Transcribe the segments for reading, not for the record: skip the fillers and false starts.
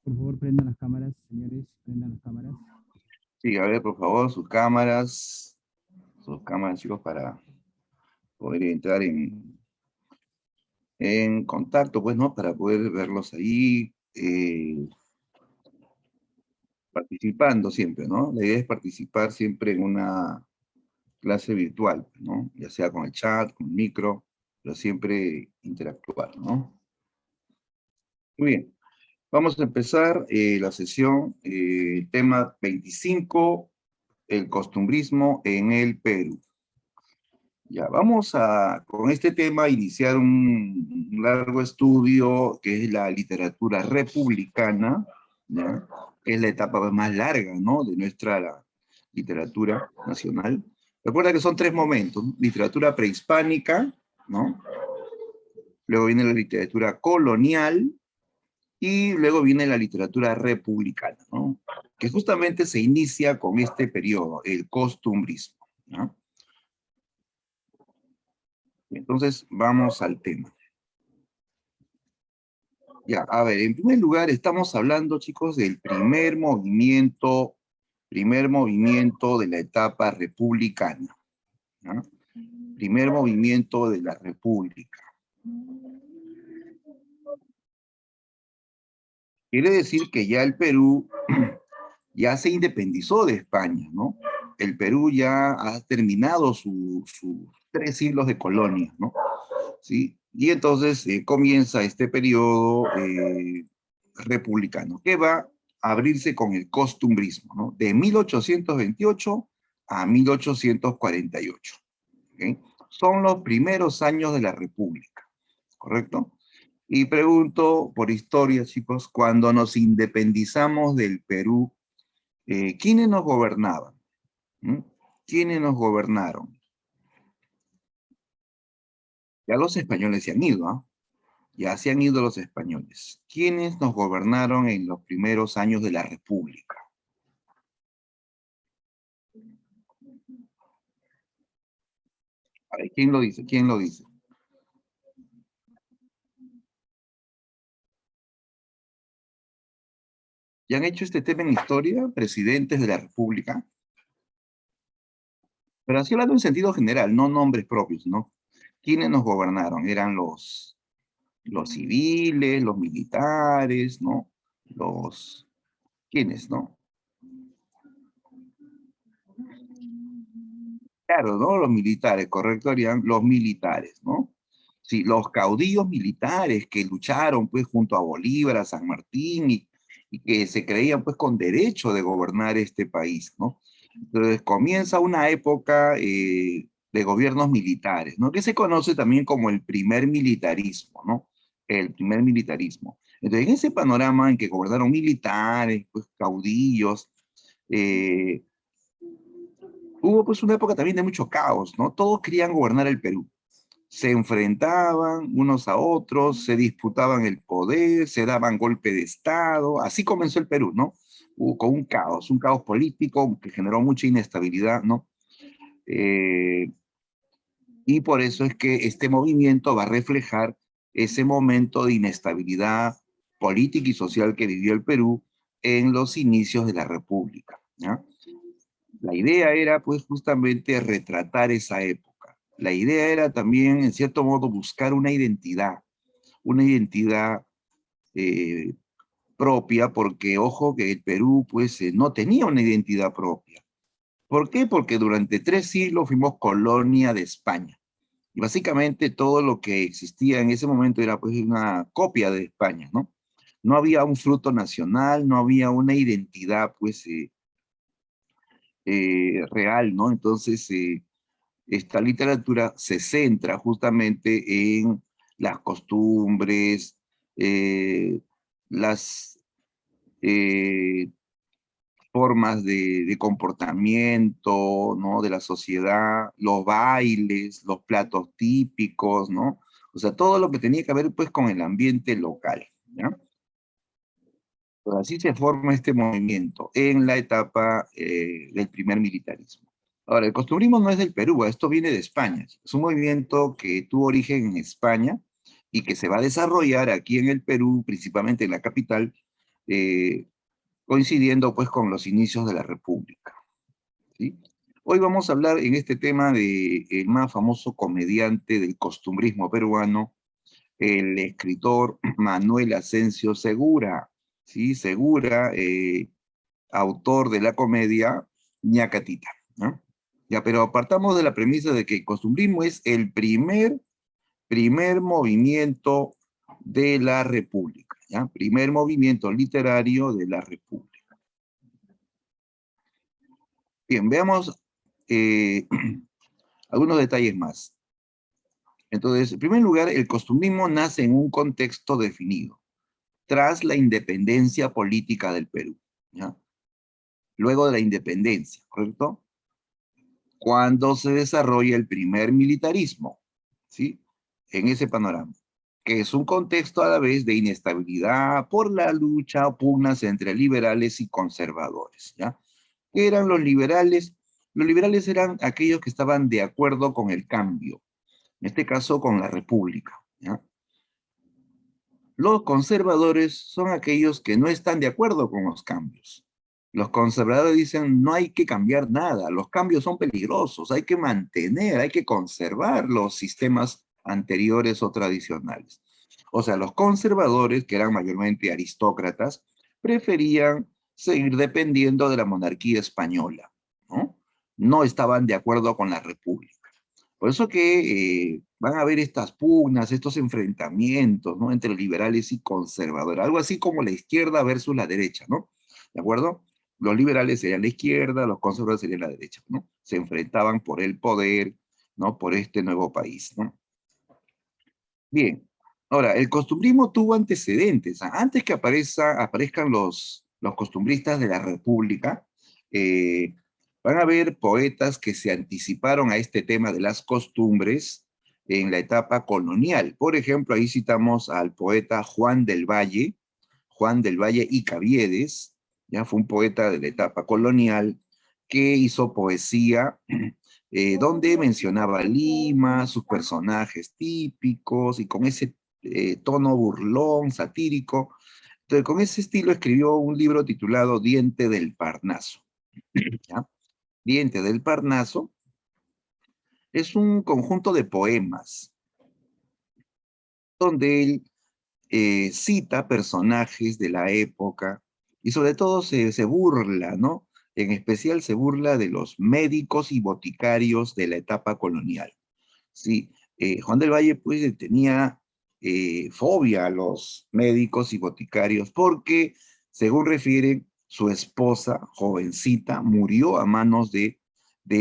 Por favor, prendan las cámaras, señores, prendan las cámaras. Sí, a ver, por favor, sus cámaras, chicos, para poder entrar en contacto, pues, ¿no? Para poder verlos ahí, participando siempre, ¿no? La idea es participar siempre en una clase virtual, ¿no? Ya sea con el chat, con el micro, pero siempre interactuar, ¿no? Muy bien. Vamos a empezar la sesión, tema 25, el costumbrismo en el Perú. Ya, vamos a, con este tema, iniciar un largo estudio que es la literatura republicana, ¿ya? Que es la etapa más larga, ¿no? De nuestra literatura nacional. Recuerda que son tres momentos, ¿no? Literatura prehispánica, ¿no? Luego viene la literatura colonial, y luego viene la literatura republicana, ¿no? Que justamente se inicia con este periodo, el costumbrismo, ¿no? Entonces, vamos al tema. Ya, a ver, en primer lugar, estamos hablando, chicos, del primer movimiento de la etapa republicana, ¿no? Primer movimiento de la república. Quiere decir que ya el Perú ya se independizó de España, ¿no? El Perú ya ha terminado sus 3 siglos de colonia, ¿no? ¿Sí? Y entonces comienza este periodo republicano, que va a abrirse con el costumbrismo, ¿no? De 1828 a 1848. ¿Okay? Son los primeros años de la República, ¿correcto? Y pregunto por historia, chicos, cuando nos independizamos del Perú, ¿quiénes nos gobernaban? ¿Mm? ¿Quiénes nos gobernaron? Ya los españoles se han ido, ¿ah? Ya se han ido los españoles. ¿Quiénes nos gobernaron en los primeros años de la República? A ver, ¿quién lo dice? ¿Quién lo dice? ¿Ya han hecho este tema en historia? Presidentes de la República. Pero así hablando en sentido general, no nombres propios, ¿no? ¿Quiénes nos gobernaron? Eran los civiles, los militares, ¿no? ¿Quiénes, no? Claro, ¿no? Los militares, correcto, harían los militares, ¿no? Sí, los caudillos militares que lucharon, pues, junto a Bolívar, a San Martín, y que se creían, pues, con derecho de gobernar este país, ¿no? Entonces, comienza una época de gobiernos militares, ¿no? Que se conoce también como el primer militarismo, ¿no? El primer militarismo. Entonces, en ese panorama en que gobernaron militares, pues, caudillos, eh, hubo pues una época también de mucho caos, ¿no? Todos querían gobernar el Perú. Se enfrentaban unos a otros, se disputaban el poder, se daban golpe de Estado. Así comenzó el Perú, ¿no? Con un caos político que generó mucha inestabilidad, ¿no? Eh, y por eso es que este movimiento va a reflejar ese momento de inestabilidad política y social que vivió el Perú en los inicios de la República, ¿ya? La idea era, pues, justamente retratar esa época. La idea era también, en cierto modo, buscar una identidad eh, propia, porque, ojo, que el Perú, pues, no tenía una identidad propia. ¿Por qué? Porque durante 3 siglos fuimos colonia de España. Y básicamente todo lo que existía en ese momento era, pues, una copia de España, ¿no? No había un fruto nacional, no había una identidad, pues, real, ¿no? Entonces, esta literatura se centra justamente en las costumbres, las eh, formas de comportamiento, ¿no? De la sociedad, los bailes, los platos típicos, ¿no? O sea, todo lo que tenía que ver, pues, con el ambiente local, ¿ya? Pues así se forma este movimiento en la etapa del primer militarismo. Ahora, el costumbrismo no es del Perú, esto viene de España. Es un movimiento que tuvo origen en España y que se va a desarrollar aquí en el Perú, principalmente en la capital, coincidiendo pues con los inicios de la República, ¿sí? Hoy vamos a hablar en este tema de el más famoso comediante del costumbrismo peruano, el escritor Manuel Asensio Segura, ¿sí? Segura, autor de la comedia Ñacatita, ¿no? Ya, pero apartamos de la premisa de que el costumbrismo es el primer movimiento de la República, ¿ya? Primer movimiento literario de la República. Bien, veamos algunos detalles más. Entonces, en primer lugar, el costumbrismo nace en un contexto definido, tras la independencia política del Perú, ¿ya? Luego de la independencia, ¿correcto? Cuando se desarrolla el primer militarismo, ¿sí? En ese panorama, que es un contexto a la vez de inestabilidad por la lucha o pugnas entre liberales y conservadores, ¿ya? ¿Qué eran los liberales? Los liberales eran aquellos que estaban de acuerdo con el cambio, en este caso con la república, ¿ya? Los conservadores son aquellos que no están de acuerdo con los cambios. Los conservadores dicen, no hay que cambiar nada, los cambios son peligrosos, hay que mantener, hay que conservar los sistemas anteriores o tradicionales. O sea, los conservadores, que eran mayormente aristócratas, preferían seguir dependiendo de la monarquía española, ¿no? No estaban de acuerdo con la república. Por eso que van a haber estas pugnas, estos enfrentamientos, ¿no? Entre liberales y conservadores, algo así como la izquierda versus la derecha, ¿no? ¿De acuerdo? Los liberales serían la izquierda, los conservadores serían la derecha, ¿no? Se enfrentaban por el poder, ¿no? Por este nuevo país, ¿no? Bien, ahora, el costumbrismo tuvo antecedentes. Antes que aparezcan los costumbristas de la República, van a haber poetas que se anticiparon a este tema de las costumbres en la etapa colonial. Por ejemplo, ahí citamos al poeta Juan del Valle y Caviedes, ya fue un poeta de la etapa colonial que hizo poesía donde mencionaba Lima, sus personajes típicos, y con ese tono burlón, satírico. Entonces, con ese estilo escribió un libro titulado Diente del Parnaso, ¿ya? Diente del Parnaso es un conjunto de poemas donde él cita personajes de la época y sobre todo se burla, ¿no? En especial se burla de los médicos y boticarios de la etapa colonial. Sí, Juan del Valle pues tenía fobia a los médicos y boticarios porque, según refiere, su esposa, jovencita, murió a manos de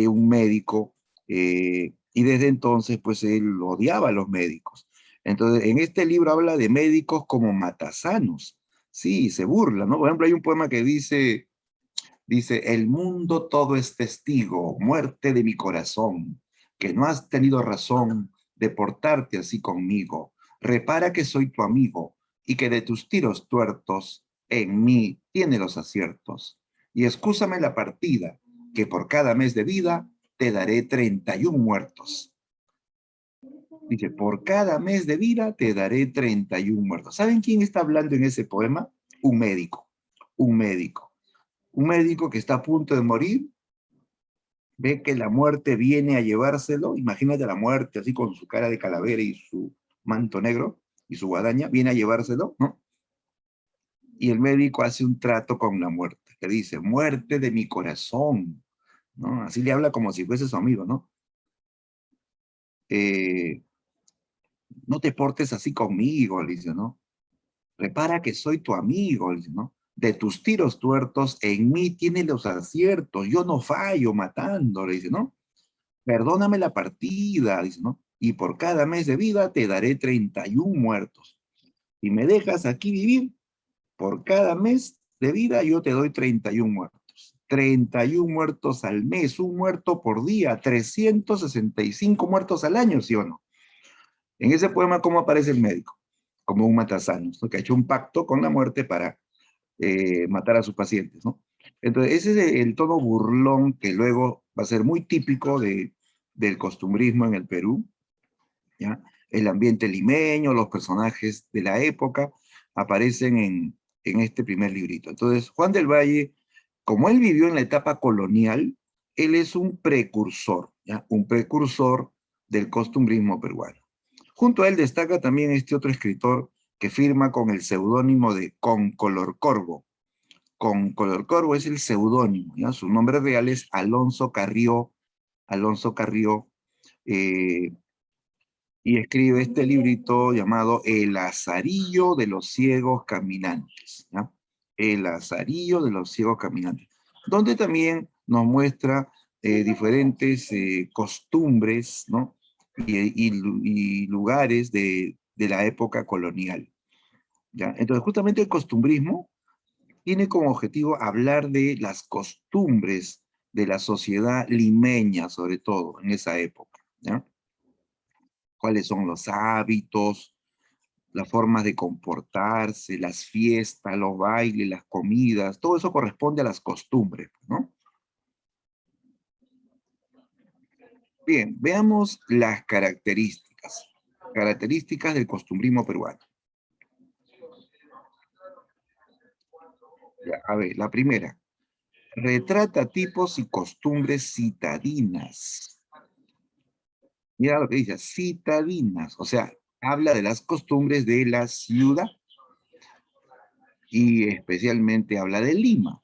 un médico y desde entonces pues él odiaba a los médicos. Entonces, en este libro habla de médicos como matasanos. Sí, se burla, ¿no? Por ejemplo, hay un poema que dice, el mundo todo es testigo, muerte de mi corazón, que no has tenido razón de portarte así conmigo. Repara que soy tu amigo y que de tus tiros tuertos en mí tiene los aciertos. Y excúsame la partida, que por cada mes de vida te daré 31 muertos. Dice, por cada mes de vida te daré 31 muertos. ¿Saben quién está hablando en ese poema? Un médico, un médico. Un médico que está a punto de morir, ve que la muerte viene a llevárselo, imagínate la muerte así con su cara de calavera y su manto negro y su guadaña, viene a llevárselo, ¿no? Y el médico hace un trato con la muerte, que dice, muerte de mi corazón, ¿no? Así le habla como si fuese su amigo, ¿no? Eh, no te portes así conmigo, le dice, ¿no? Repara que soy tu amigo, le dice, ¿no? De tus tiros tuertos, en mí tiene los aciertos, yo no fallo matando, le dice, ¿no? Perdóname la partida, dice, ¿no? Y por cada mes de vida te daré 31 muertos. Y me dejas aquí vivir, por cada mes de vida yo te doy 31 muertos. 31 muertos al mes, un muerto por día, 365 muertos al año, ¿sí o no? En ese poema, ¿cómo aparece el médico? Como un matasanos, ¿no? Que ha hecho un pacto con la muerte para matar a sus pacientes, ¿no? Entonces, ese es el tono burlón que luego va a ser muy típico del costumbrismo en el Perú, ¿ya? El ambiente limeño, los personajes de la época aparecen en este primer librito. Entonces, Juan del Valle, como él vivió en la etapa colonial, él es un precursor, ¿ya? Un precursor del costumbrismo peruano. Junto a él destaca también este otro escritor que firma con el seudónimo de Con Color Corvo. Con Color Corvo es el seudónimo, ¿ya? Su nombre real es Alonso Carrió, eh, y escribe este librito llamado El Lazarillo de los Ciegos Caminantes, ¿ya? El Lazarillo de los Ciegos Caminantes, donde también nos muestra diferentes costumbres, ¿no? Y lugares de la época colonial, ¿ya? Entonces, justamente el costumbrismo tiene como objetivo hablar de las costumbres de la sociedad limeña, sobre todo en esa época, ¿ya? Cuáles son los hábitos, las formas de comportarse, las fiestas, los bailes, las comidas, todo eso corresponde a las costumbres, ¿no? Bien, veamos las características del costumbrismo peruano. Ya, a ver, la primera, retrata tipos y costumbres citadinas. Mira lo que dice, citadinas, o sea, habla de las costumbres de la ciudad y especialmente habla de Lima,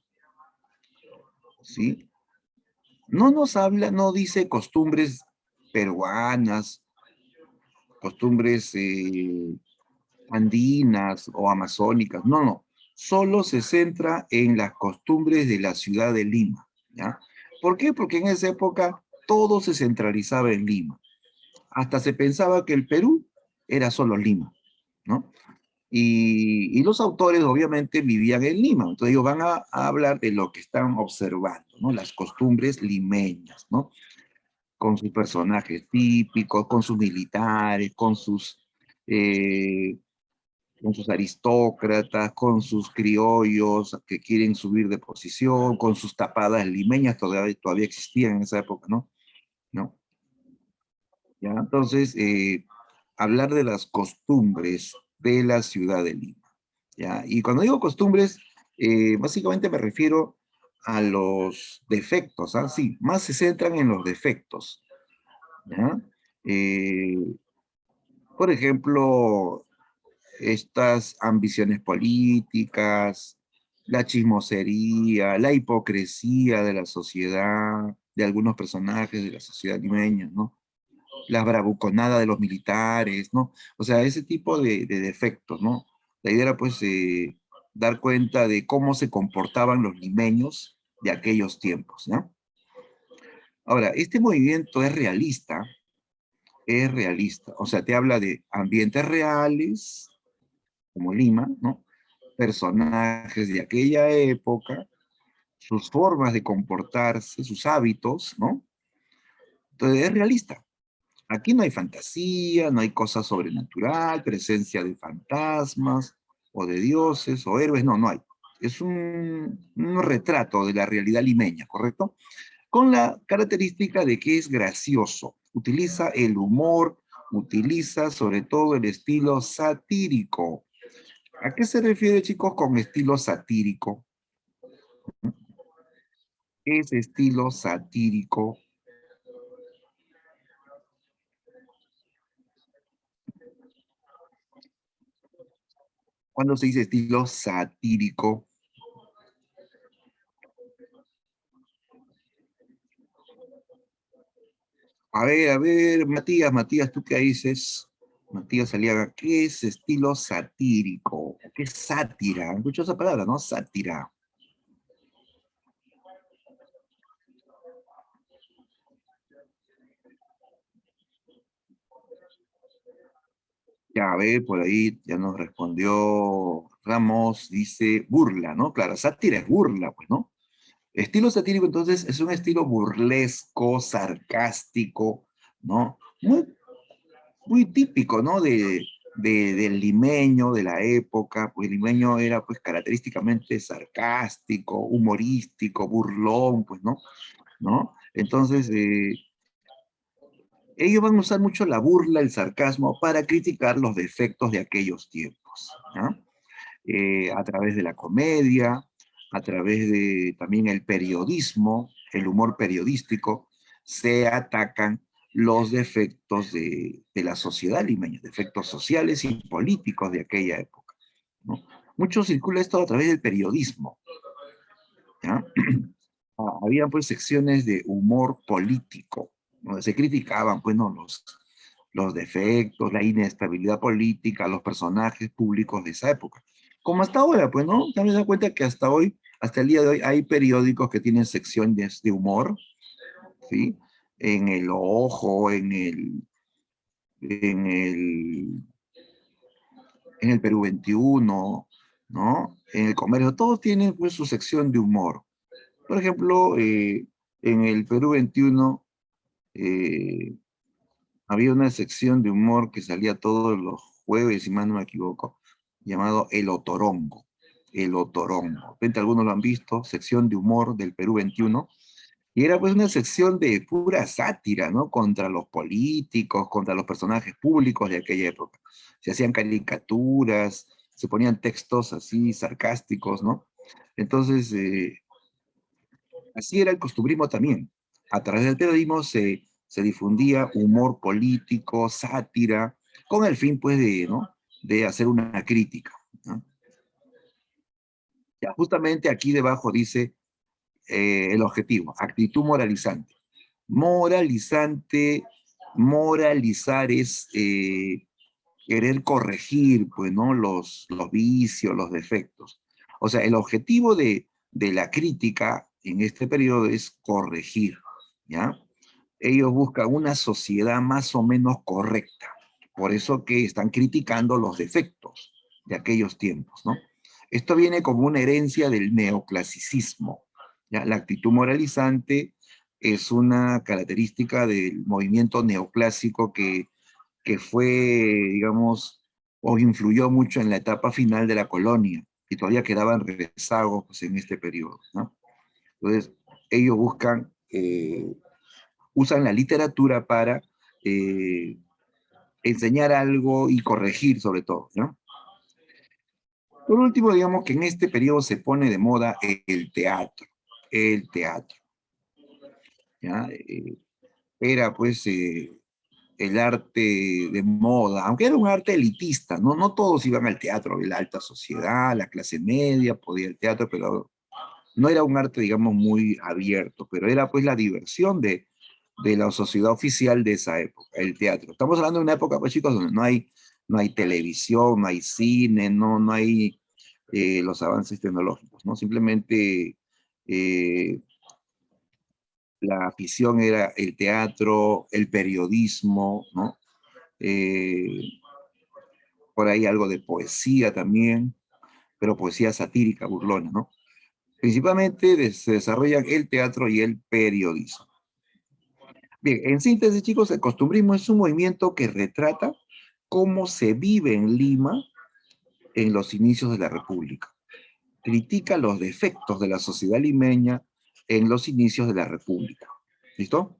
¿sí? No nos habla, no dice costumbres peruanas, costumbres andinas o amazónicas, no, no. Solo se centra en las costumbres de la ciudad de Lima, ¿ya? ¿Por qué? Porque en esa época todo se centralizaba en Lima. Hasta se pensaba que el Perú era solo Lima, ¿no? Y los autores obviamente vivían en Lima, entonces ellos van a hablar de lo que están observando, ¿no? Las costumbres limeñas, ¿no? Con sus personajes típicos, con sus militares, eh, con sus aristócratas, con sus criollos que quieren subir de posición, con sus tapadas limeñas, todavía existían en esa época, ¿no? ¿No? ¿Ya? Entonces, hablar de las costumbres de la ciudad de Lima, ¿ya? Y cuando digo costumbres, básicamente me refiero a los defectos, ¿ah? Sí, más se centran en los defectos, ¿ya? Eh, por ejemplo, estas ambiciones políticas, la chismosería, la hipocresía de la sociedad, de algunos personajes de la sociedad limeña, ¿no? La bravuconada de los militares, ¿no? O sea, ese tipo de defectos, ¿no? La idea era, pues, dar cuenta de cómo se comportaban los limeños de aquellos tiempos, ¿no? Ahora, este movimiento es realista, o sea, te habla de ambientes reales, como Lima, ¿no? Personajes de aquella época, sus formas de comportarse, sus hábitos, ¿no? Entonces es realista. Aquí no hay fantasía, no hay cosa sobrenatural, presencia de fantasmas, o de dioses, o héroes, no, no hay. Es un retrato de la realidad limeña, ¿correcto? Con la característica de que es gracioso, utiliza el humor, utiliza sobre todo el estilo satírico. ¿A qué se refiere, chicos, con estilo satírico? Es estilo satírico. Cuando se dice estilo satírico, a ver, Matías, ¿tú qué dices? Matías Aliaga, ¿qué es estilo satírico? ¿Qué es sátira? Escucho esa palabra, ¿no? Sátira. Ya, a ver, por ahí ya nos respondió Ramos, dice burla, ¿no? Claro, sátira es burla, pues, ¿no? Estilo satírico, entonces, es un estilo burlesco, sarcástico, ¿no? Muy típico, ¿no? Del limeño, de la época, pues el limeño era, pues, característicamente sarcástico, humorístico, burlón, pues, ¿no? ¿No? Entonces, ellos van a usar mucho la burla, el sarcasmo, para criticar los defectos de aquellos tiempos, ¿no? a través de la comedia, a través de también el periodismo, el humor periodístico, se atacan los defectos de la sociedad limeña, defectos sociales y políticos de aquella época, ¿no? Mucho circula esto a través del periodismo, ¿ya? Había pues secciones de humor político, donde se criticaban pues, ¿no? los defectos, la inestabilidad política, los personajes públicos de esa época. Como hasta ahora, pues, ¿no? También se da cuenta que hasta hoy, hasta el día de hoy, hay periódicos que tienen secciones de humor, ¿sí? En El Ojo, en el, en el Perú 21, ¿no? En El Comercio, todos tienen pues su sección de humor. Por ejemplo, en el Perú 21 eh, había una sección de humor que salía todos los jueves, si mal no me equivoco, llamado El Otorongo. El Otorongo. De repente algunos lo han visto, sección de humor del Perú 21. Y era pues una sección de pura sátira, ¿no? Contra los políticos, contra los personajes públicos de aquella época. Se hacían caricaturas, se ponían textos así sarcásticos, ¿no? Entonces, así era el costumbrismo también. A través del periodismo se difundía humor político, sátira, con el fin, pues, de, ¿no? de hacer una crítica, ¿no? Ya, justamente aquí debajo dice el objetivo, actitud moralizante. Moralizante, moralizar es querer corregir, pues, ¿no? Los vicios, los defectos. O sea, el objetivo de la crítica en este periodo es corregir, ¿ya? Ellos buscan una sociedad más o menos correcta. Por eso que están criticando los defectos de aquellos tiempos, ¿no? Esto viene como una herencia del neoclasicismo, ¿ya? La actitud moralizante es una característica del movimiento neoclásico que fue, digamos, o influyó mucho en la etapa final de la colonia, y todavía quedaban rezagos pues, en este periodo, ¿no? Entonces, ellos buscan, usan la literatura para enseñar algo y corregir sobre todo, ¿no? Por último, digamos que en este periodo se pone de moda el teatro, ¿ya? Era pues el arte de moda, aunque era un arte elitista, ¿no? No todos iban al teatro, la alta sociedad, la clase media podía ir al teatro, pero no era un arte, digamos, muy abierto, pero era pues la diversión de la sociedad oficial de esa época, el teatro. Estamos hablando de una época, pues chicos, donde no hay televisión, no hay cine, no hay los avances tecnológicos, ¿no? Simplemente la afición era el teatro, el periodismo, ¿no? Eh, por ahí algo de poesía también, pero poesía satírica, burlona, ¿no? Principalmente se desarrollan el teatro y el periodismo. Bien, en síntesis, chicos, el costumbrismo es un movimiento que retrata cómo se vive en Lima en los inicios de la República. Critica los defectos de la sociedad limeña en los inicios de la República. ¿Listo?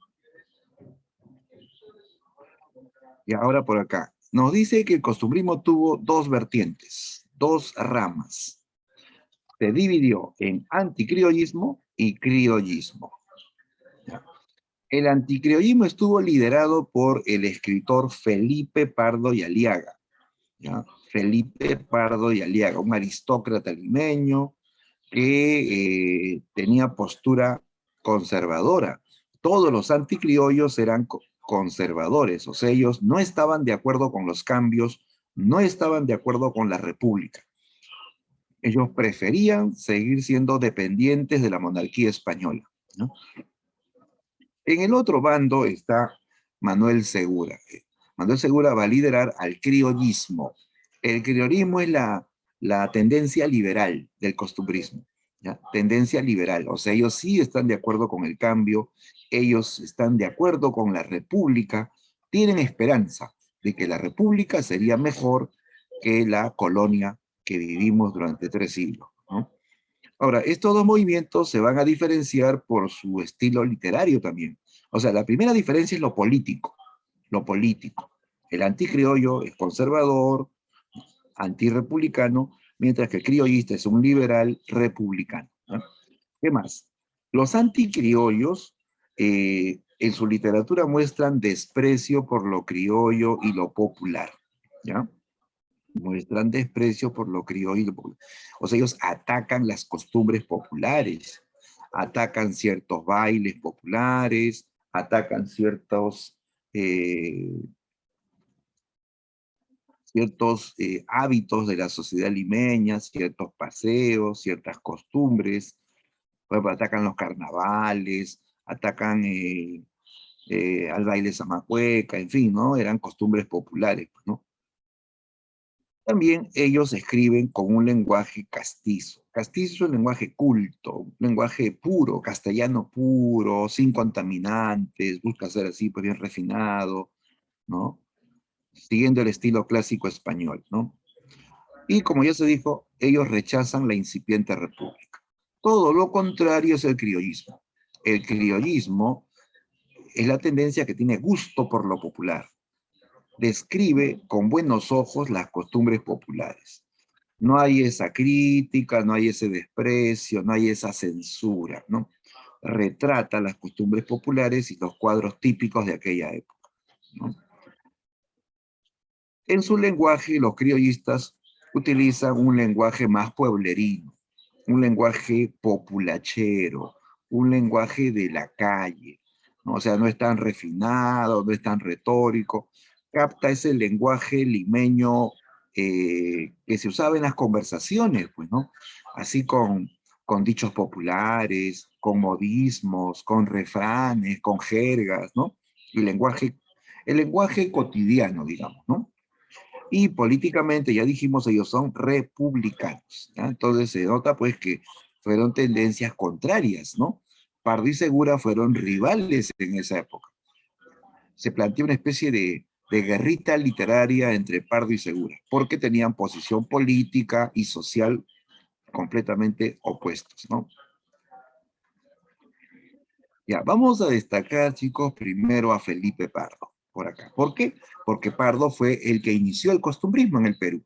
Y ahora por acá. Nos dice que el costumbrismo tuvo dos vertientes, dos ramas. Se dividió en anticriollismo y criollismo. ¿Ya? El anticriollismo estuvo liderado por el escritor Felipe Pardo y Aliaga, ¿ya? Felipe Pardo y Aliaga, un aristócrata limeño que tenía postura conservadora. Todos los anticriollos eran conservadores, o sea, ellos no estaban de acuerdo con los cambios, no estaban de acuerdo con la república. Ellos preferían seguir siendo dependientes de la monarquía española, ¿no? En el otro bando está Manuel Segura. Manuel Segura va a liderar al criollismo. El criollismo es la tendencia liberal del costumbrismo, ¿ya? Tendencia liberal, o sea, ellos sí están de acuerdo con el cambio, ellos están de acuerdo con la república, tienen esperanza de que la república sería mejor que la colonia que vivimos durante 3 siglos, ¿no? Ahora, estos dos movimientos se van a diferenciar por su estilo literario también. O sea, la primera diferencia es lo político, lo político. El anticriollo es conservador, antirrepublicano, mientras que el criollista es un liberal republicano, ¿no? ¿Qué más? Los anticriollos en su literatura muestran desprecio por lo criollo y lo popular, ¿ya? Muestran desprecio por lo criollo y lo popular. O sea, ellos atacan las costumbres populares, atacan ciertos bailes populares, atacan eh, ciertos hábitos de la sociedad limeña, ciertos paseos, ciertas costumbres. Por ejemplo, atacan los carnavales, atacan al baile zamacueca, en fin, ¿no? Eran costumbres populares, pues, ¿no? También ellos escriben con un lenguaje castizo. Castizo es un lenguaje culto, un lenguaje puro, castellano puro, sin contaminantes, busca ser así, pues bien refinado, ¿no? Siguiendo el estilo clásico español, ¿no? Y como ya se dijo, ellos rechazan la incipiente república. Todo lo contrario es el criollismo. El criollismo es la tendencia que tiene gusto por lo popular. Describe con buenos ojos las costumbres populares. No hay esa crítica, no hay ese desprecio, no hay esa censura, ¿no? Retrata las costumbres populares y los cuadros típicos de aquella época, ¿no? En su lenguaje, los criollistas utilizan un lenguaje más pueblerino, un lenguaje populachero, un lenguaje de la calle, ¿no? O sea, no es tan refinado, no es tan retórico, capta ese lenguaje limeño que se usaba en las conversaciones, pues, ¿no? Así con dichos populares, con modismos, con refranes, con jergas, ¿no? El lenguaje cotidiano, digamos, ¿no? Y políticamente, ya dijimos, ellos son republicanos, ¿ya? Entonces se nota pues que fueron tendencias contrarias, ¿no? Pardo y Segura fueron rivales en esa época. Se planteó una especie de guerrita literaria entre Pardo y Segura, porque tenían posición política y social completamente opuestos, ¿no? Ya, vamos a destacar, chicos, primero a Felipe Pardo, por acá. ¿Por qué? Porque Pardo fue el que inició el costumbrismo en el Perú,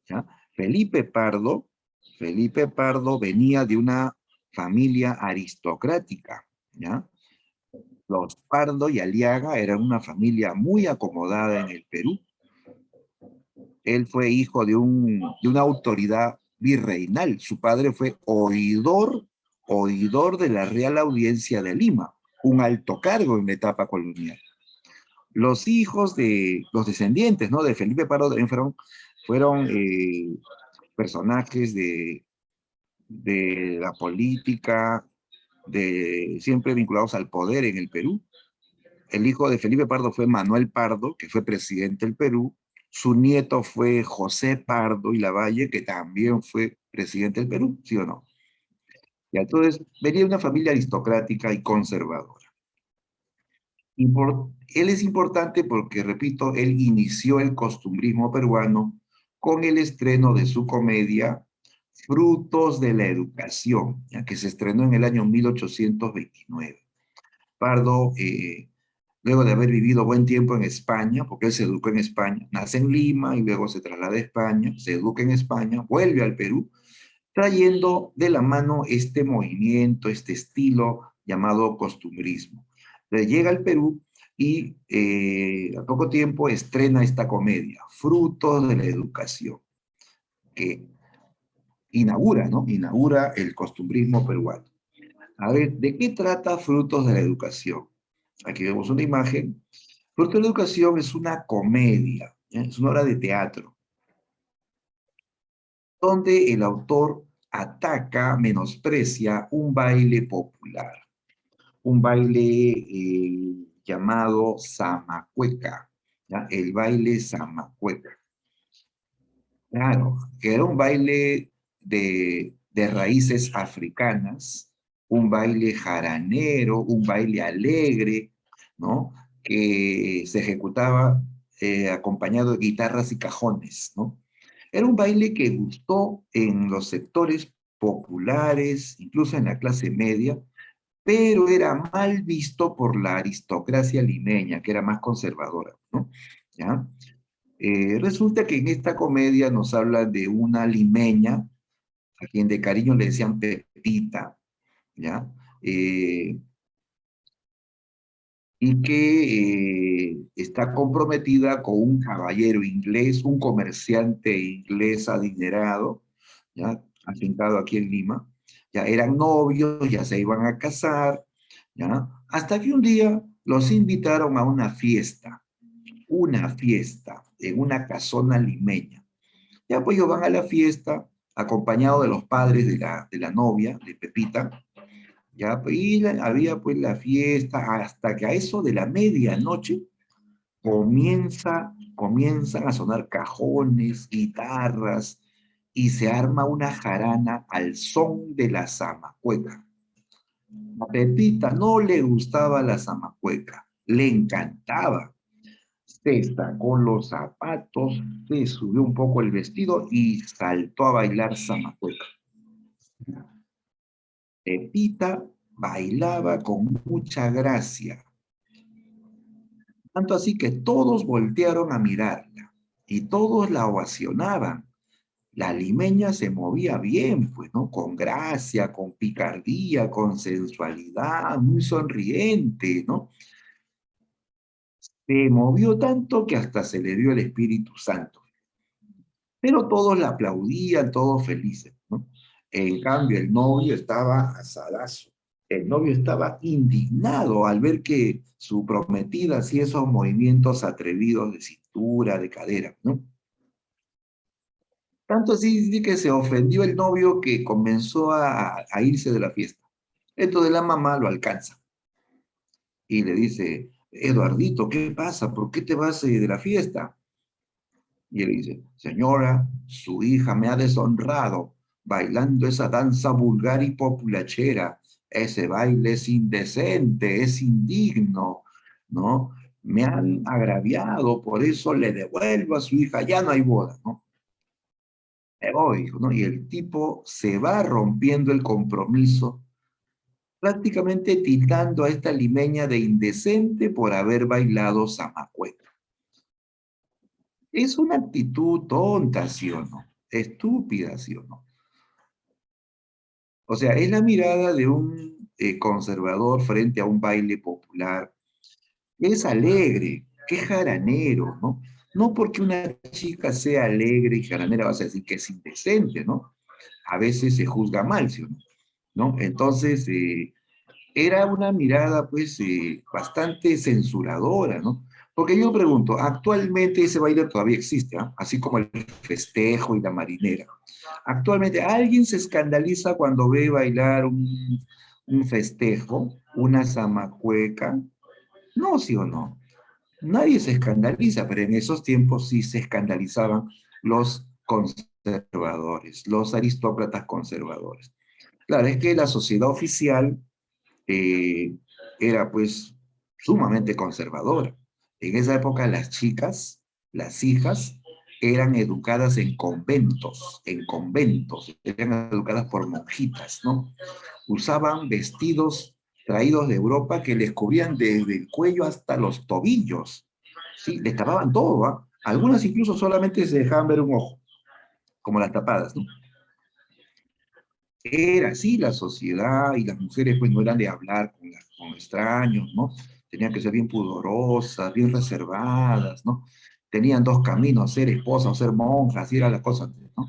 ¿ya? Felipe Pardo venía de una familia aristocrática, ¿ya? Los Pardo y Aliaga eran una familia muy acomodada en el Perú. Él fue hijo de una autoridad virreinal. Su padre fue oidor de la Real Audiencia de Lima, un alto cargo en la etapa colonial. Los hijos de los descendientes, ¿no?, de Felipe Pardo también fueron personajes de la política, siempre vinculados al poder en el Perú. El hijo de Felipe Pardo fue Manuel Pardo, que fue presidente del Perú. Su nieto fue José Pardo y Lavalle, que también fue presidente del Perú, ¿sí o no? Y entonces venía de una familia aristocrática y conservadora. Él es importante porque, repito, él inició el costumbrismo peruano con el estreno de su comedia Frutos de la Educación, ya que se estrenó en el año 1829. Pardo, luego de haber vivido buen tiempo en España, porque él se educó en España, nace en Lima y luego se traslada a España, se educa en España, vuelve al Perú, trayendo de la mano este movimiento, este estilo llamado costumbrismo. Llega al Perú y a poco tiempo estrena esta comedia, Frutos de la Educación, que inaugura, ¿no? Inaugura el costumbrismo peruano. A ver, ¿de qué trata Frutos de la Educación? Aquí vemos una imagen. Frutos de la Educación es una comedia, ¿eh? Es una obra de teatro, donde el autor ataca, menosprecia un baile popular, un baile llamado Zamacueca, ¿ya? El baile Zamacueca. Claro, que era un baile de raíces africanas, un baile jaranero, un baile alegre, ¿no? Que se ejecutaba acompañado de guitarras y cajones, ¿no? Era un baile que gustó en los sectores populares, incluso en la clase media, pero era mal visto por la aristocracia limeña, que era más conservadora, ¿no? ¿Ya? Resulta que en esta comedia nos habla de una limeña, a quien de cariño le decían Pepita, ¿ya? Y que está comprometida con un caballero inglés, un comerciante inglés adinerado, ¿ya? Afincado aquí en Lima. Ya eran novios, ya se iban a casar, ¿ya? Hasta que un día los invitaron a una fiesta en una casona limeña. Ya pues ellos van a la fiesta acompañados de los padres de la novia, de Pepita, ya, pues, y había pues la fiesta hasta que a eso de la medianoche comienzan a sonar cajones, guitarras, y se arma una jarana al son de la zamacueca. A Pepita no le gustaba la zamacueca, le encantaba. Se sacó los zapatos, se subió un poco el vestido y saltó a bailar zamacueca. Pepita bailaba con mucha gracia, tanto así que todos voltearon a mirarla y todos la ovacionaban. La limeña se movía bien, pues, ¿no? Con gracia, con picardía, con sensualidad, muy sonriente, ¿no? Se movió tanto que hasta se le dio el Espíritu Santo. Pero todos la aplaudían, todos felices, ¿no? En cambio, el novio estaba asadazo. El novio estaba indignado al ver que su prometida hacía esos movimientos atrevidos de cintura, de cadera, ¿no? Tanto así que se ofendió el novio que comenzó a irse de la fiesta. Entonces la mamá lo alcanza y le dice, Eduardito, ¿qué pasa? ¿Por qué te vas de la fiesta? Y él dice, señora, su hija me ha deshonrado bailando esa danza vulgar y populachera. Ese baile es indecente, es indigno, ¿no? Me han agraviado, por eso le devuelvo a su hija, ya no hay boda, ¿no? Me voy, ¿no? Y el tipo se va rompiendo el compromiso, prácticamente tildando a esta limeña de indecente por haber bailado zamacueca. Es una actitud tonta, ¿sí o no? Estúpida, ¿sí o no? O sea, es la mirada de un conservador frente a un baile popular. Es alegre, que es jaranero, ¿no? No porque una chica sea alegre y jaranera vas a decir que es indecente, ¿no? A veces se juzga mal, ¿sí o no? ¿No? Entonces, era una mirada, pues, bastante censuradora, ¿no? Porque yo pregunto, actualmente ese baile todavía existe, ¿ah? Así como el festejo y la marinera. Actualmente, ¿alguien se escandaliza cuando ve bailar un festejo, una zamacueca? No, sí o no. Nadie se escandaliza, pero en esos tiempos sí se escandalizaban los conservadores, los aristócratas conservadores. Claro, es que la sociedad oficial eh, era pues sumamente conservadora. En esa época las chicas, las hijas, eran educadas en conventos, eran educadas por monjitas, ¿no? Usaban vestidos traídos de Europa que les cubrían desde el cuello hasta los tobillos, ¿sí? Les tapaban todo, ¿ah? Algunas incluso solamente se dejaban ver un ojo, como las tapadas, ¿no? Era así la sociedad y las mujeres pues no eran de hablar con extraños, ¿no? Tenían que ser bien pudorosas, bien reservadas, ¿no? Tenían dos caminos, ser esposas o ser monjas, y era la cosa, ¿no?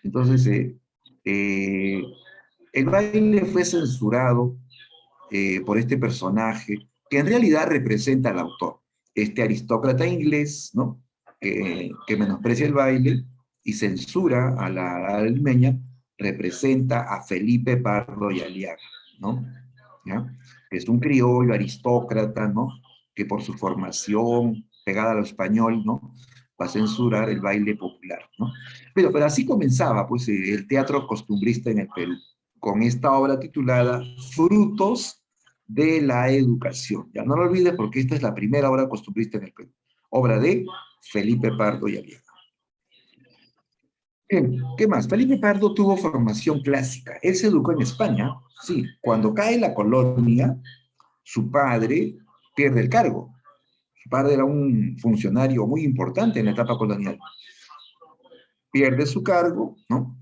Entonces, eh, el baile fue censurado por este personaje que en realidad representa al autor, este aristócrata inglés, ¿no? Que menosprecia el baile y censura a la almeña, representa a Felipe Pardo y Aliaga, ¿no? ¿Ya? Es un criollo aristócrata, ¿no? Que por su formación pegada a lo español, ¿no? Va a censurar el baile popular, ¿no? Pero así comenzaba, pues, el teatro costumbrista en el Perú, con esta obra titulada Frutos de la Educación. Ya no lo olvides porque esta es la primera obra costumbrista en el Perú. Obra de Felipe Pardo y Aliaga. Bien, ¿qué más? Felipe Pardo tuvo formación clásica. Él se educó en España. Sí, cuando cae la colonia, su padre pierde el cargo. Pardo era un funcionario muy importante en la etapa colonial. Pierde su cargo, ¿no?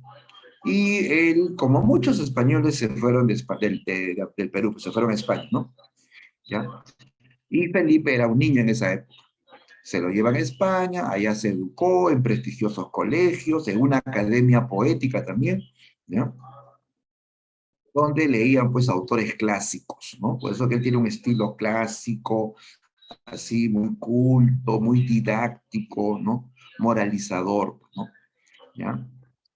Y él, como muchos españoles, se fueron del Perú, pues se fueron a España, ¿no? ¿Ya? Y Felipe era un niño en esa época. Se lo llevan a España, allá se educó en prestigiosos colegios, en una academia poética también, ¿ya? Donde leían pues autores clásicos, ¿no? Por eso que él tiene un estilo clásico, así muy culto, muy didáctico, ¿no? Moralizador, ¿no? ¿Ya?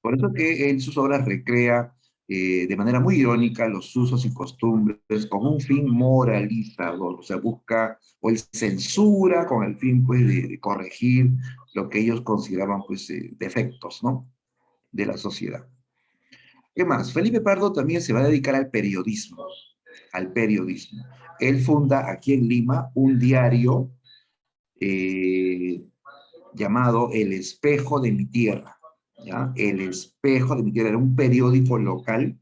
Por eso que en sus obras recrea de manera muy irónica los usos y costumbres con un fin moralizador, o sea, busca o él censura con el fin pues de corregir lo que ellos consideraban pues defectos, ¿no? De la sociedad. ¿Qué más? Felipe Pardo también se va a dedicar al periodismo, al periodismo. Él funda aquí en Lima un diario eh, llamado El Espejo de mi Tierra, ¿ya? El Espejo de mi Tierra era un periódico local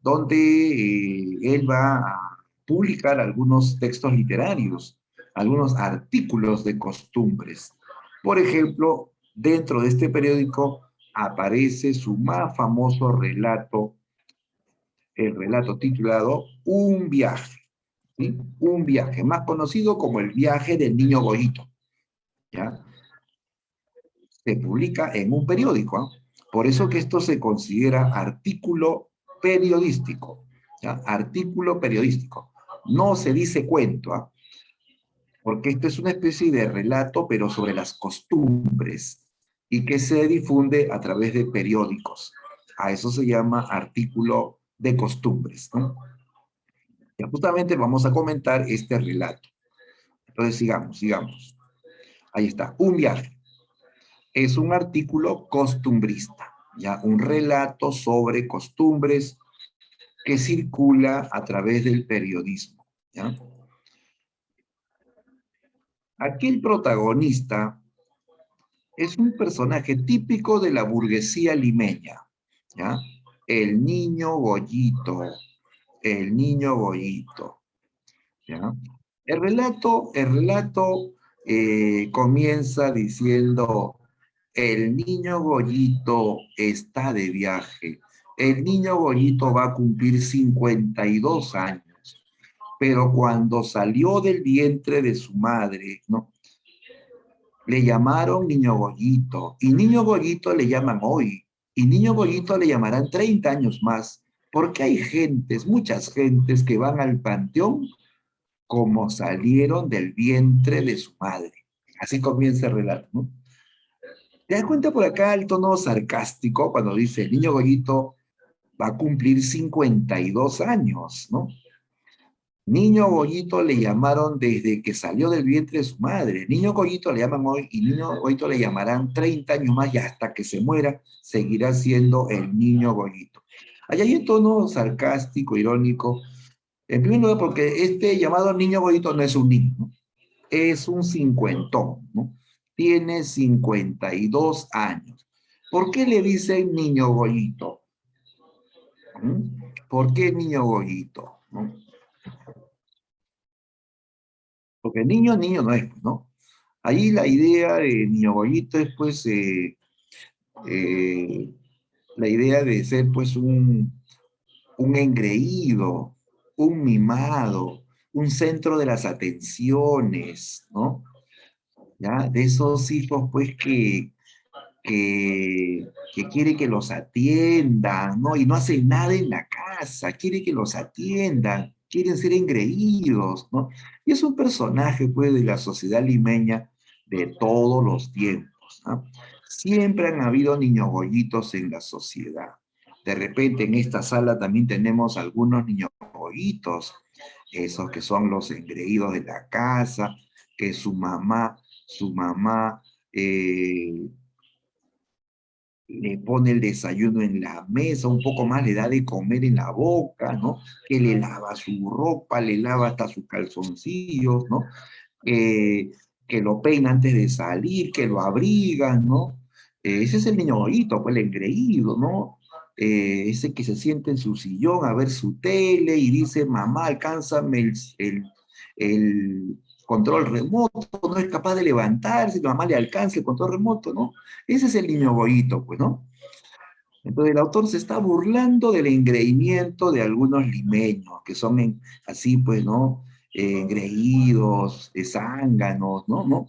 donde él va a publicar algunos textos literarios, algunos artículos de costumbres. Por ejemplo, dentro de este periódico aparece su más famoso relato, el relato titulado Un viaje, ¿sí? Un viaje, más conocido como el viaje del niño Goyito, ¿ya? Se publica en un periódico, ¿eh? Por eso que esto se considera artículo periodístico, ¿ya? Artículo periodístico. No se dice cuento, ¿eh? Porque esto es una especie de relato, pero sobre las costumbres, y que se difunde a través de periódicos. A eso se llama artículo de costumbres, ¿no? Y justamente vamos a comentar este relato. Entonces sigamos. Ahí está, un viaje. Es un artículo costumbrista, ya un relato sobre costumbres que circula a través del periodismo, ¿ya? Aquí el protagonista es un personaje típico de la burguesía limeña, ¿ya? El niño Goyito, el niño Goyito, ¿ya? El relato comienza diciendo: el niño Goyito está de viaje. El niño Goyito va a cumplir 52 años, pero cuando salió del vientre de su madre, ¿no? Le llamaron niño Goyito, y niño Goyito le llaman hoy, y niño Goyito le llamarán 30 años más, porque hay gentes, muchas gentes que van al panteón como salieron del vientre de su madre. Así comienza el relato, ¿no? ¿Te das cuenta por acá el tono sarcástico cuando dice el niño Goyito va a cumplir 52 años, ¿no? Niño Goyito le llamaron desde que salió del vientre de su madre. Niño Goyito le llaman hoy y niño Goyito le llamarán 30 años más y hasta que se muera seguirá siendo el niño Goyito. Allá hay un tono sarcástico, irónico. En primer lugar, porque este llamado niño Goyito no es un niño, ¿no? Es un cincuentón, ¿no? Tiene 52 años. ¿Por qué le dicen niño Goyito? ¿Mm? ¿Por qué niño Goyito? ¿No? Porque niño no es, ¿no? Ahí la idea de niño Goyito es, pues, eh, la idea de ser, pues, un engreído, un mimado, un centro de las atenciones, ¿no? ¿Ya? De esos hijos, pues, que quiere que los atiendan, ¿no? Y no hacen nada en la casa, quiere que los atiendan, quieren ser engreídos, ¿no? Y es un personaje, pues, de la sociedad limeña de todos los tiempos, ¿no? Siempre han habido niños gollitos en la sociedad. De repente en esta sala también tenemos algunos niños gollitos, esos que son los engreídos de la casa, que su mamá, eh, le pone el desayuno en la mesa, un poco más le da de comer en la boca, ¿no? Que le lava su ropa, le lava hasta sus calzoncillos, ¿no? Que lo peina antes de salir, que lo abriga, ¿no? Ese es el niño bonito, pues el engreído, ¿no? Ese que se siente en su sillón a ver su tele y dice: mamá, alcánzame el, control remoto, no es capaz de levantarse, la mamá le alcanza el control remoto, ¿no? Ese es el niño Goyito, pues, ¿no? Entonces el autor se está burlando del engreimiento de algunos limeños, que son así, pues, ¿no? Engreídos, zánganos, ¿no? ¿No?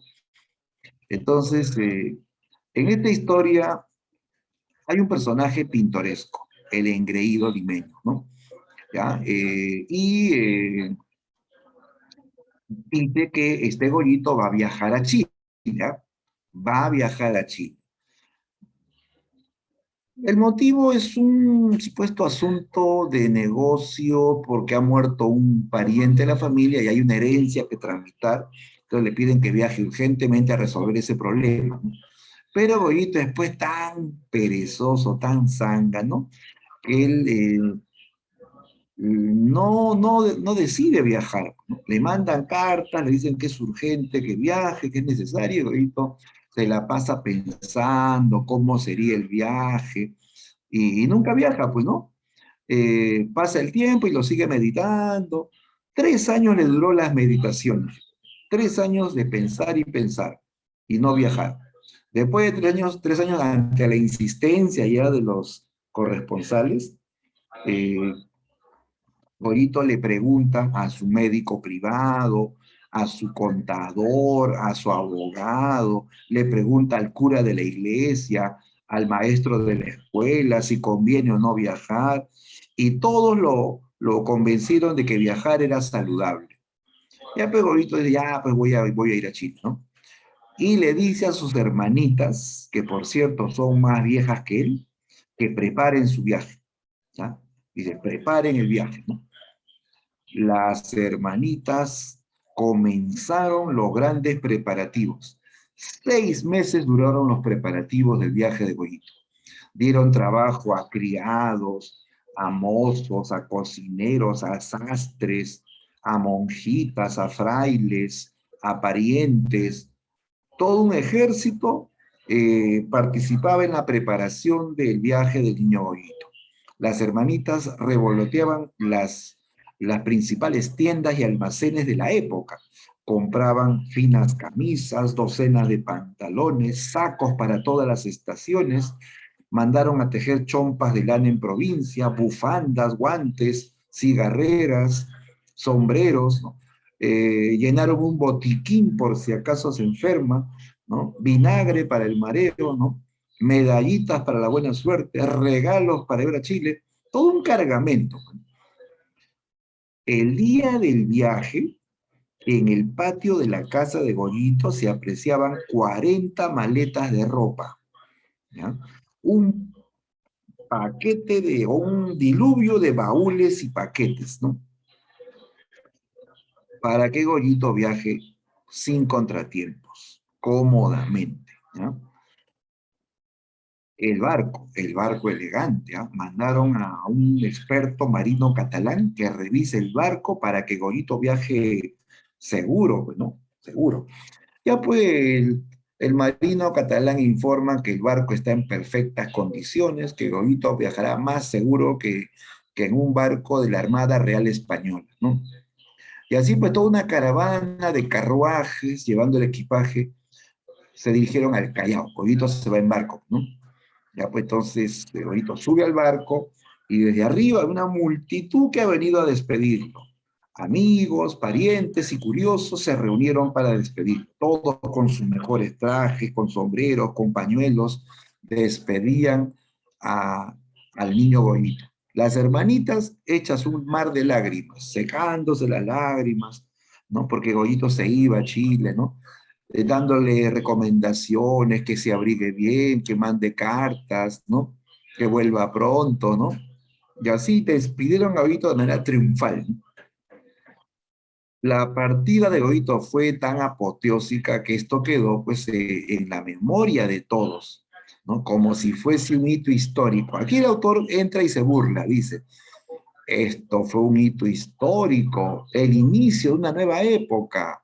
Entonces, en esta historia hay un personaje pintoresco, el engreído limeño, ¿no? ¿Ya? Dice que este Goyito va a viajar a Chile, ¿ya? Va a viajar a Chile. El motivo es un supuesto asunto de negocio porque ha muerto un pariente de la familia y hay una herencia que tramitar. Entonces le piden que viaje urgentemente a resolver ese problema, ¿no? Pero Goyito después tan perezoso, tan zángano, que él no decide viajar, ¿no? Le mandan cartas, le dicen que es urgente, que viaje, que es necesario, y Goyito se la pasa pensando cómo sería el viaje, y nunca viaja, pues, ¿no? Pasa el tiempo y lo sigue meditando. 3 años le duró las meditaciones, 3 años de pensar y pensar, y no viajar. Después de 3 años ante la insistencia ya de los corresponsales, eh, Gorito le pregunta a su médico privado, a su contador, a su abogado, le pregunta al cura de la iglesia, al maestro de la escuela, si conviene o no viajar, y todos lo convencieron de que viajar era saludable. Ya pues Gorito dice, ya pues voy a ir a Chile, ¿no? Y le dice a sus hermanitas, que por cierto son más viejas que él, que preparen su viaje, ¿ya? Dice, preparen el viaje, ¿no? Las hermanitas comenzaron los grandes preparativos. 6 meses duraron los preparativos del viaje de Goyito. Dieron trabajo a criados, a mozos, a cocineros, a sastres, a monjitas, a frailes, a parientes. Todo un ejército participaba en la preparación del viaje del niño Goyito. Las hermanitas revoloteaban las principales tiendas y almacenes de la época. Compraban finas camisas, docenas de pantalones, sacos para todas las estaciones, mandaron a tejer chompas de lana en provincia, bufandas, guantes, cigarreras, sombreros, ¿no? Llenaron un botiquín por si acaso se enferma, ¿no? Vinagre para el mareo, ¿no? Medallitas para la buena suerte, regalos para ir a Chile, todo un cargamento. El día del viaje, en el patio de la casa de Goyito se apreciaban 40 maletas de ropa, ¿ya? Un o un diluvio de baúles y paquetes, ¿no? Para que Goyito viaje sin contratiempos, cómodamente, ¿ya? El barco elegante, ¿ah? Mandaron a un experto marino catalán que revise el barco para que Goyito viaje seguro, pues, ¿no? Seguro. Ya pues el marino catalán informa que el barco está en perfectas condiciones, que Goyito viajará más seguro que en un barco de la Armada Real Española, ¿no? Y así pues toda una caravana de carruajes llevando el equipaje se dirigieron al Callao. Goyito se va en barco, ¿no? Ya pues entonces Goyito sube al barco y desde arriba una multitud que ha venido a despedirlo. Amigos, parientes y curiosos se reunieron para despedir, todos con sus mejores trajes, con sombreros, con pañuelos, despedían al niño Goyito. Las hermanitas hechas un mar de lágrimas, secándose las lágrimas, ¿no? Porque Goyito se iba a Chile, ¿no? Dándole recomendaciones, que se abrigue bien, que mande cartas, ¿no? Que vuelva pronto, ¿no? Y así despidieron a Goyito de manera triunfal, ¿no? La partida de Goyito fue tan apoteósica que esto quedó pues en la memoria de todos, ¿no? Como si fuese un hito histórico. Aquí el autor entra y se burla, dice, esto fue un hito histórico, el inicio de una nueva época.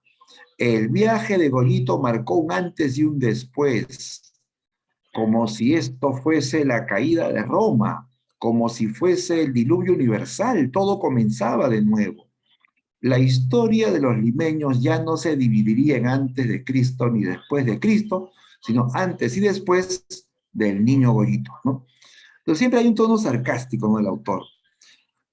El viaje de Goyito marcó un antes y un después, como si esto fuese la caída de Roma, como si fuese el diluvio universal, todo comenzaba de nuevo. la historia de los limeños ya no se dividiría en antes de Cristo ni después de Cristo, sino antes y después del niño Goyito, ¿no? Entonces siempre hay un tono sarcástico en el autor,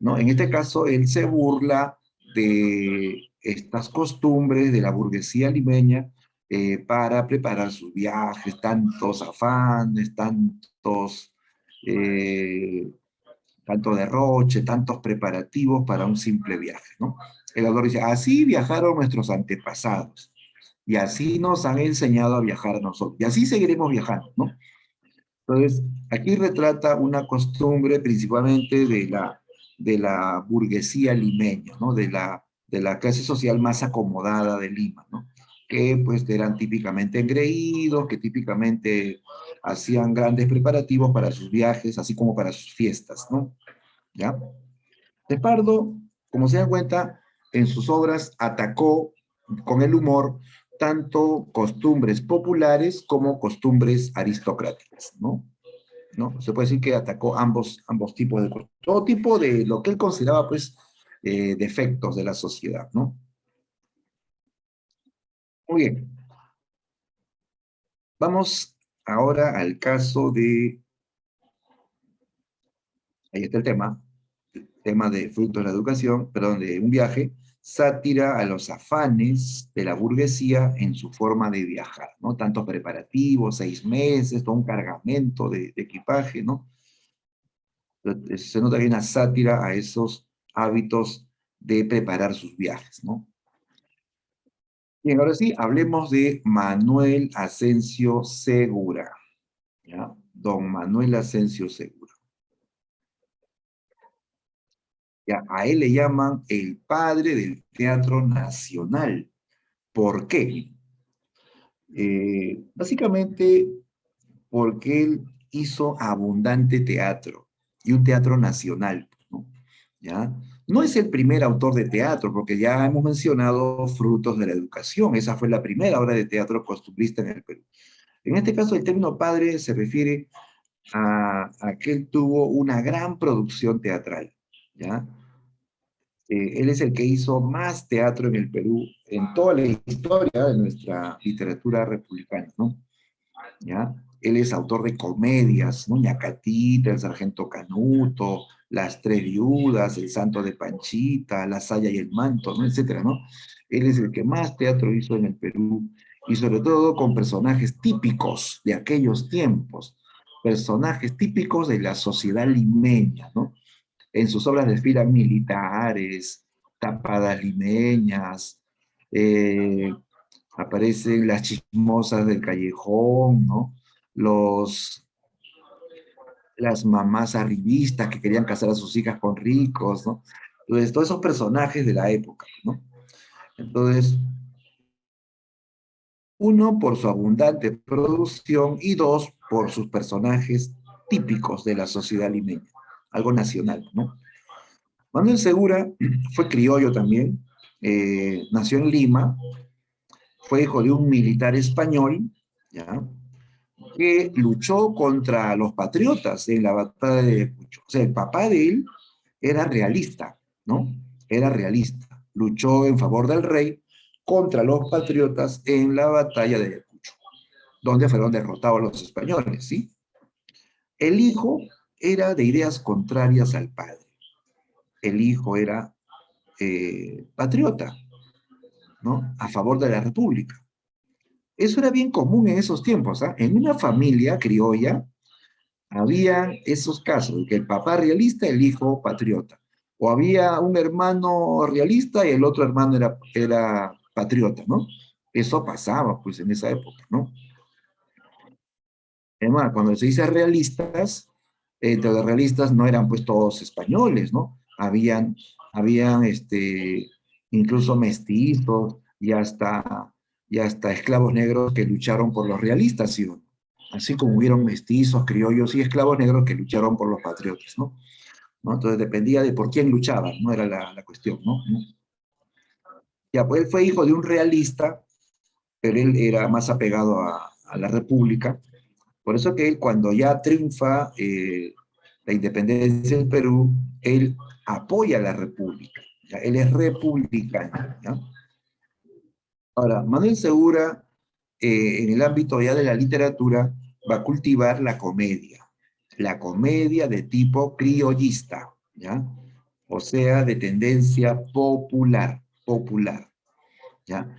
¿no? En este caso, él se burla de estas costumbres de la burguesía limeña para preparar sus viajes, tantos afanes, eh, tanto derroche, tantos preparativos para un simple viaje, ¿no? El autor dice, así viajaron nuestros antepasados, y así nos han enseñado a viajar a nosotros, y así seguiremos viajando, ¿no? Entonces, aquí retrata una costumbre principalmente de la burguesía limeña, ¿no? De la clase social más acomodada de Lima, ¿no? Que pues eran típicamente engreídos, que típicamente hacían grandes preparativos para sus viajes, así como para sus fiestas, ¿no? ¿Ya? De Pardo, como se dan cuenta, en sus obras atacó con el humor tanto costumbres populares como costumbres aristocráticas, ¿no? ¿No? Se puede decir que atacó ambos tipos de cosas, todo tipo de lo que él consideraba, pues, defectos de la sociedad, ¿no? Muy bien, vamos ahora al caso de, ahí está el tema de fruto de la educación, perdón, de un viaje, sátira a los afanes de la burguesía en su forma de viajar, ¿no? Tantos preparativos, 6 meses, todo un cargamento de equipaje, ¿no? Se nota que hay una sátira a esos hábitos de preparar sus viajes, ¿no? Bien, ahora sí, hablemos de Manuel Asensio Segura, ¿ya? Don Manuel Asensio Segura. Ya, a él le llaman el padre del teatro nacional. ¿Por qué? Básicamente porque él hizo abundante teatro y un teatro nacional, ¿no? ¿Ya? No es el primer autor de teatro, porque ya hemos mencionado Frutos de la Educación. Esa fue la primera obra de teatro costumbrista en el Perú. En este caso, el término padre se refiere a que él tuvo una gran producción teatral, ¿ya? Él es el que hizo más teatro en el Perú en toda la historia de nuestra literatura republicana, ¿no? ¿Ya? Él es autor de comedias, ¿no? Ñacatita, El Sargento Canuto, Las Tres Viudas, El Santo de Panchita, La Saya y el Manto, ¿no? Etcétera, ¿no? Él es el que más teatro hizo en el Perú, y sobre todo con personajes típicos de aquellos tiempos, personajes típicos de la sociedad limeña, ¿no? En sus obras desfilan militares, tapadas limeñas, eh, aparecen las chismosas del callejón, ¿no? Los, las mamás arribistas que querían casar a sus hijas con ricos, ¿no? Entonces, todos esos personajes de la época, ¿no? Entonces, uno, por su abundante producción, y dos, por sus personajes típicos de la sociedad limeña, algo nacional, ¿no? Manuel Segura fue criollo también, nació en Lima, fue hijo de un militar español, ¿ya? Que luchó contra los patriotas en la batalla de Ayacucho. O sea, el papá de él era realista, ¿no? Era realista. Luchó en favor del rey contra los patriotas en la batalla de Ayacucho, donde fueron derrotados los españoles, ¿sí? El hijo era de ideas contrarias al padre. El hijo era patriota, ¿no? A favor de la República. Eso era bien común en esos tiempos, ¿ah? En una familia criolla había esos casos, de que el papá realista, el hijo patriota. O había un hermano realista y el otro hermano era patriota, ¿no? Eso pasaba, pues, en esa época, ¿no? Además, cuando se dice realistas, entre los realistas no eran, pues, todos españoles, ¿no? Habían incluso mestizos y hasta esclavos negros que lucharon por los realistas, ¿sí? Así como hubieron mestizos, criollos y esclavos negros que lucharon por los patriotas, ¿no? ¿No? Entonces dependía de por quién luchaban, no era la cuestión, ¿no? Ya, pues él fue hijo de un realista, pero él era más apegado a la República. Por eso que él, cuando ya triunfa la independencia del Perú, él apoya a la República, ¿ya? Él es republicano, ¿ya? Ahora, Manuel Segura, en el ámbito ya de la literatura, va a cultivar la comedia de tipo criollista, ¿ya? O sea, de tendencia popular, popular, ¿ya?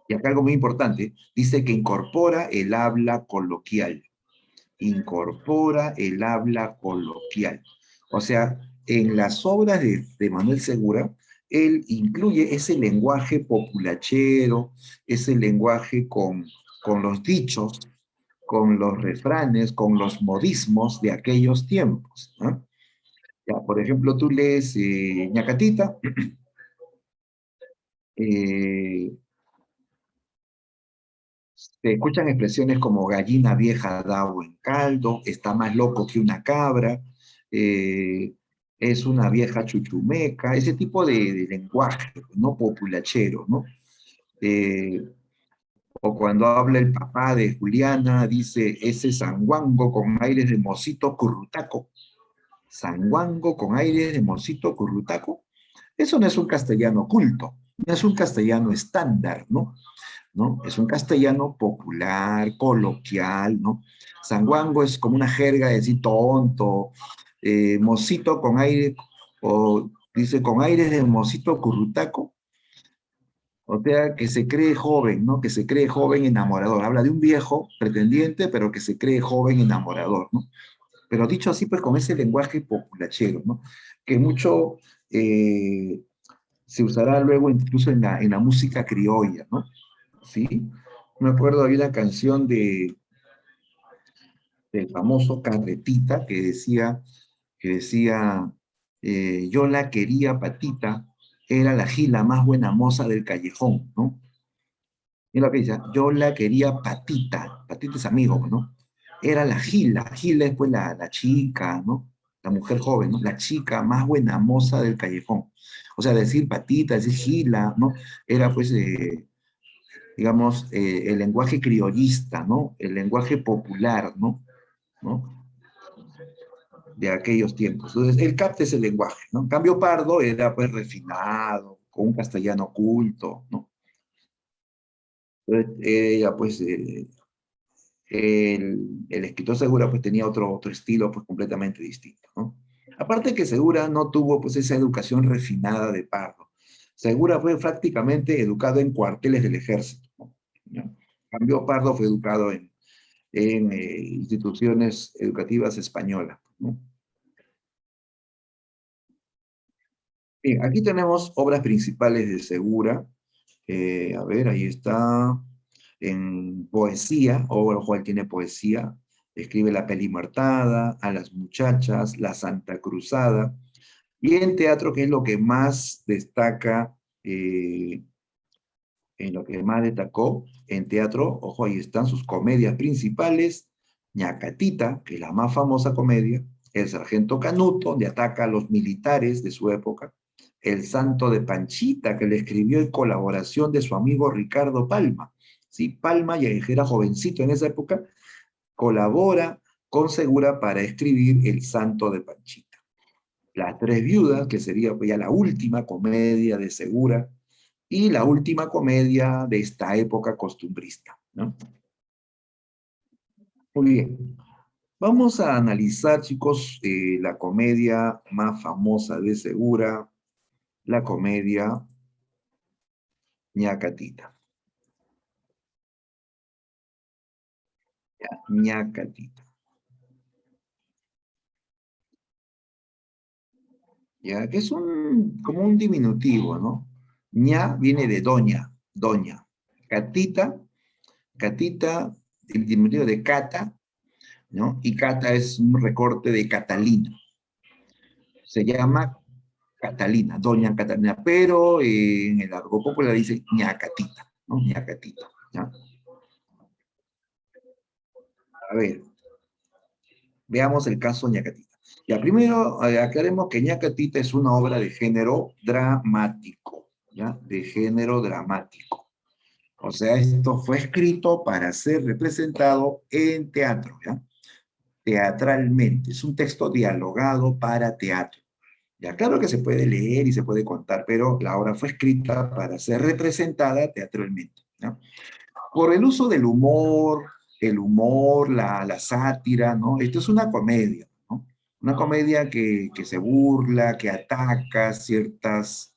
Y acá algo muy importante, dice que incorpora el habla coloquial, incorpora el habla coloquial. O sea, en las obras de Manuel Segura, él incluye ese lenguaje populachero, ese lenguaje con los dichos, con los refranes, con los modismos de aquellos tiempos, ¿no? Ya, por ejemplo, tú lees Ñacatita, eh, se escuchan expresiones como gallina vieja da buen caldo, está más loco que una cabra, eh, es una vieja chuchumeca, ese tipo de lenguaje, ¿no? Populachero, ¿no? Eh, o cuando habla el papá de Juliana, dice, ese sanguango con aires de mocito currutaco, sanguango con aires de mocito currutaco, eso no es un castellano culto, no es un castellano estándar, ¿no? ¿No? Es un castellano popular, coloquial, ¿no? Sanguango es como una jerga de decir tonto, mocito con aire, o dice con aires de mocito currutaco, o sea, que se cree joven, ¿no? Que se cree joven enamorador. Habla de un viejo pretendiente, pero que se cree joven enamorador, ¿no? Pero dicho así, pues con ese lenguaje populachero, ¿no? Que mucho se usará luego incluso en la música criolla, ¿no? ¿Sí? Me acuerdo, había una canción del famoso Carretita que decía, yo la quería Patita, era la gila más buena moza del callejón, ¿no? Y lo que dice, yo la quería Patita, Patita es amigo, ¿no? Era la gila es pues la chica, ¿no? La mujer joven, ¿no? La chica más buena moza del callejón. O sea, decir Patita, decir gila, ¿no? Era pues digamos, el lenguaje criollista, ¿no? El lenguaje popular, ¿no? ¿No? De aquellos tiempos. Entonces, él capta ese lenguaje, ¿no? En cambio, Pardo era, pues, refinado, con un castellano culto, ¿no? Entonces, ella, pues, el escritor Segura, pues, tenía otro estilo, pues, completamente distinto, ¿no? Aparte que Segura no tuvo, pues, esa educación refinada de Pardo. Segura fue prácticamente educado en cuarteles del ejército, ¿no? ¿Ya? En cambio, Pardo fue educado en instituciones educativas españolas, ¿no? Bien, aquí tenemos obras principales de Segura. A ver, ahí está. En poesía, obra cual tiene poesía. Escribe La Pelimuertada, A las muchachas, La Santa Cruzada. Y en teatro, que es lo que más destaca, en lo que más destacó en teatro, ojo, ahí están sus comedias principales, Ñacatita, que es la más famosa comedia, El Sargento Canuto, donde ataca a los militares de su época, El Santo de Panchita, que le escribió en colaboración de su amigo Ricardo Palma. Sí, Palma, ya era jovencito en esa época, colabora con Segura para escribir El Santo de Panchita. Las Tres Viudas, que sería pues ya la última comedia de Segura, y la última comedia de esta época costumbrista, ¿no? Muy bien. Vamos a analizar, chicos, la comedia más famosa de Segura, la comedia Ñacatita. Ya, Ñacatita. Ya, que es como un diminutivo, ¿no? Ña viene de doña, doña. Catita, catita, el diminutivo de cata, ¿no? Y cata es un recorte de Catalina. Se llama Catalina, doña Catalina, pero en el argot popular dice ñacatita, ¿no? Ñacatita, ¿ya? A ver, veamos el caso ñacatita. Ya, primero aclaremos que ñacatita es una obra de género dramático, ¿ya? De género dramático. O sea, esto fue escrito para ser representado en teatro, ¿ya? Teatralmente. Es un texto dialogado para teatro. Ya, claro que se puede leer y se puede contar, pero la obra fue escrita para ser representada teatralmente, ¿no? Por el humor, la sátira, ¿no? Esto es una comedia, ¿no? Una comedia que se burla, que ataca ciertos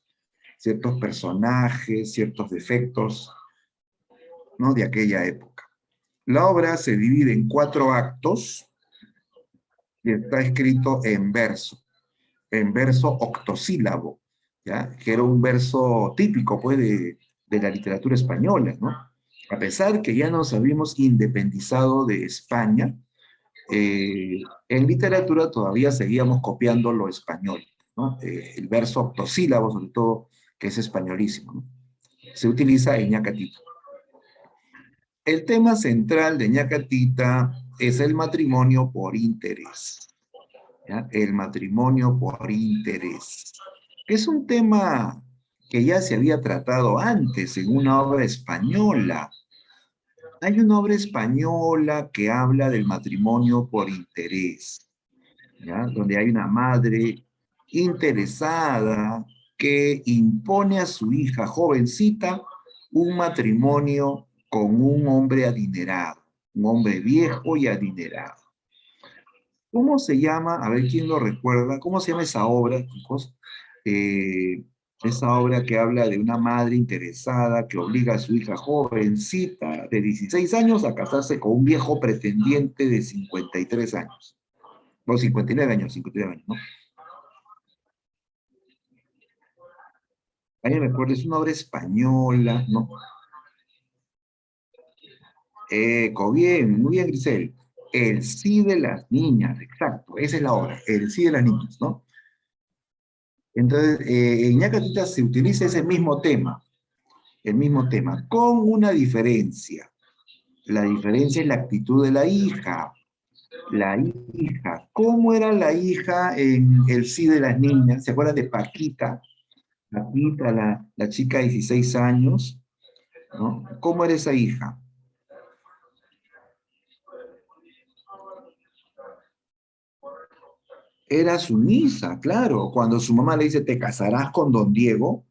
personajes, ciertos defectos, ¿no? De aquella época. La obra se divide en 4 actos y está escrito en verso octosílabo, ¿ya? Que era un verso típico, pues, de la literatura española, ¿no? A pesar que ya nos habíamos independizado de España, en literatura todavía seguíamos copiando lo español, ¿no? El verso octosílabo, sobre todo, que es españolísimo, ¿no? Se utiliza en ñacatito. El tema central de ñacatita es el matrimonio por interés, ¿ya? El matrimonio por interés. Es un tema que ya se había tratado antes en una obra española. Hay una obra española que habla del matrimonio por interés, ¿ya? Donde hay una madre interesada que impone a su hija jovencita un matrimonio con un hombre adinerado, un hombre viejo y adinerado. ¿Cómo se llama? A ver quién lo recuerda. ¿Cómo se llama esa obra, chicos? Eh, esa obra que habla de una madre interesada que obliga a su hija jovencita de 16 años a casarse con un viejo pretendiente de 53 años. No, 59 años, 59 años, ¿no? Alguien me acuerdo, es una obra española, ¿no? Bien, muy bien, Grisel. El sí de las niñas, exacto, esa es la obra, el sí de las niñas, ¿no? Entonces, en ñacatita se utiliza ese mismo tema, el mismo tema, con una diferencia. La diferencia es la actitud de la hija. La hija, ¿cómo era la hija en el sí de las niñas? ¿Se acuerdan de Paquita? Paquita, la chica de 16 años, ¿no? ¿Cómo era esa hija? Era sumisa, claro. Cuando su mamá le dice, ¿te casarás con don Diego?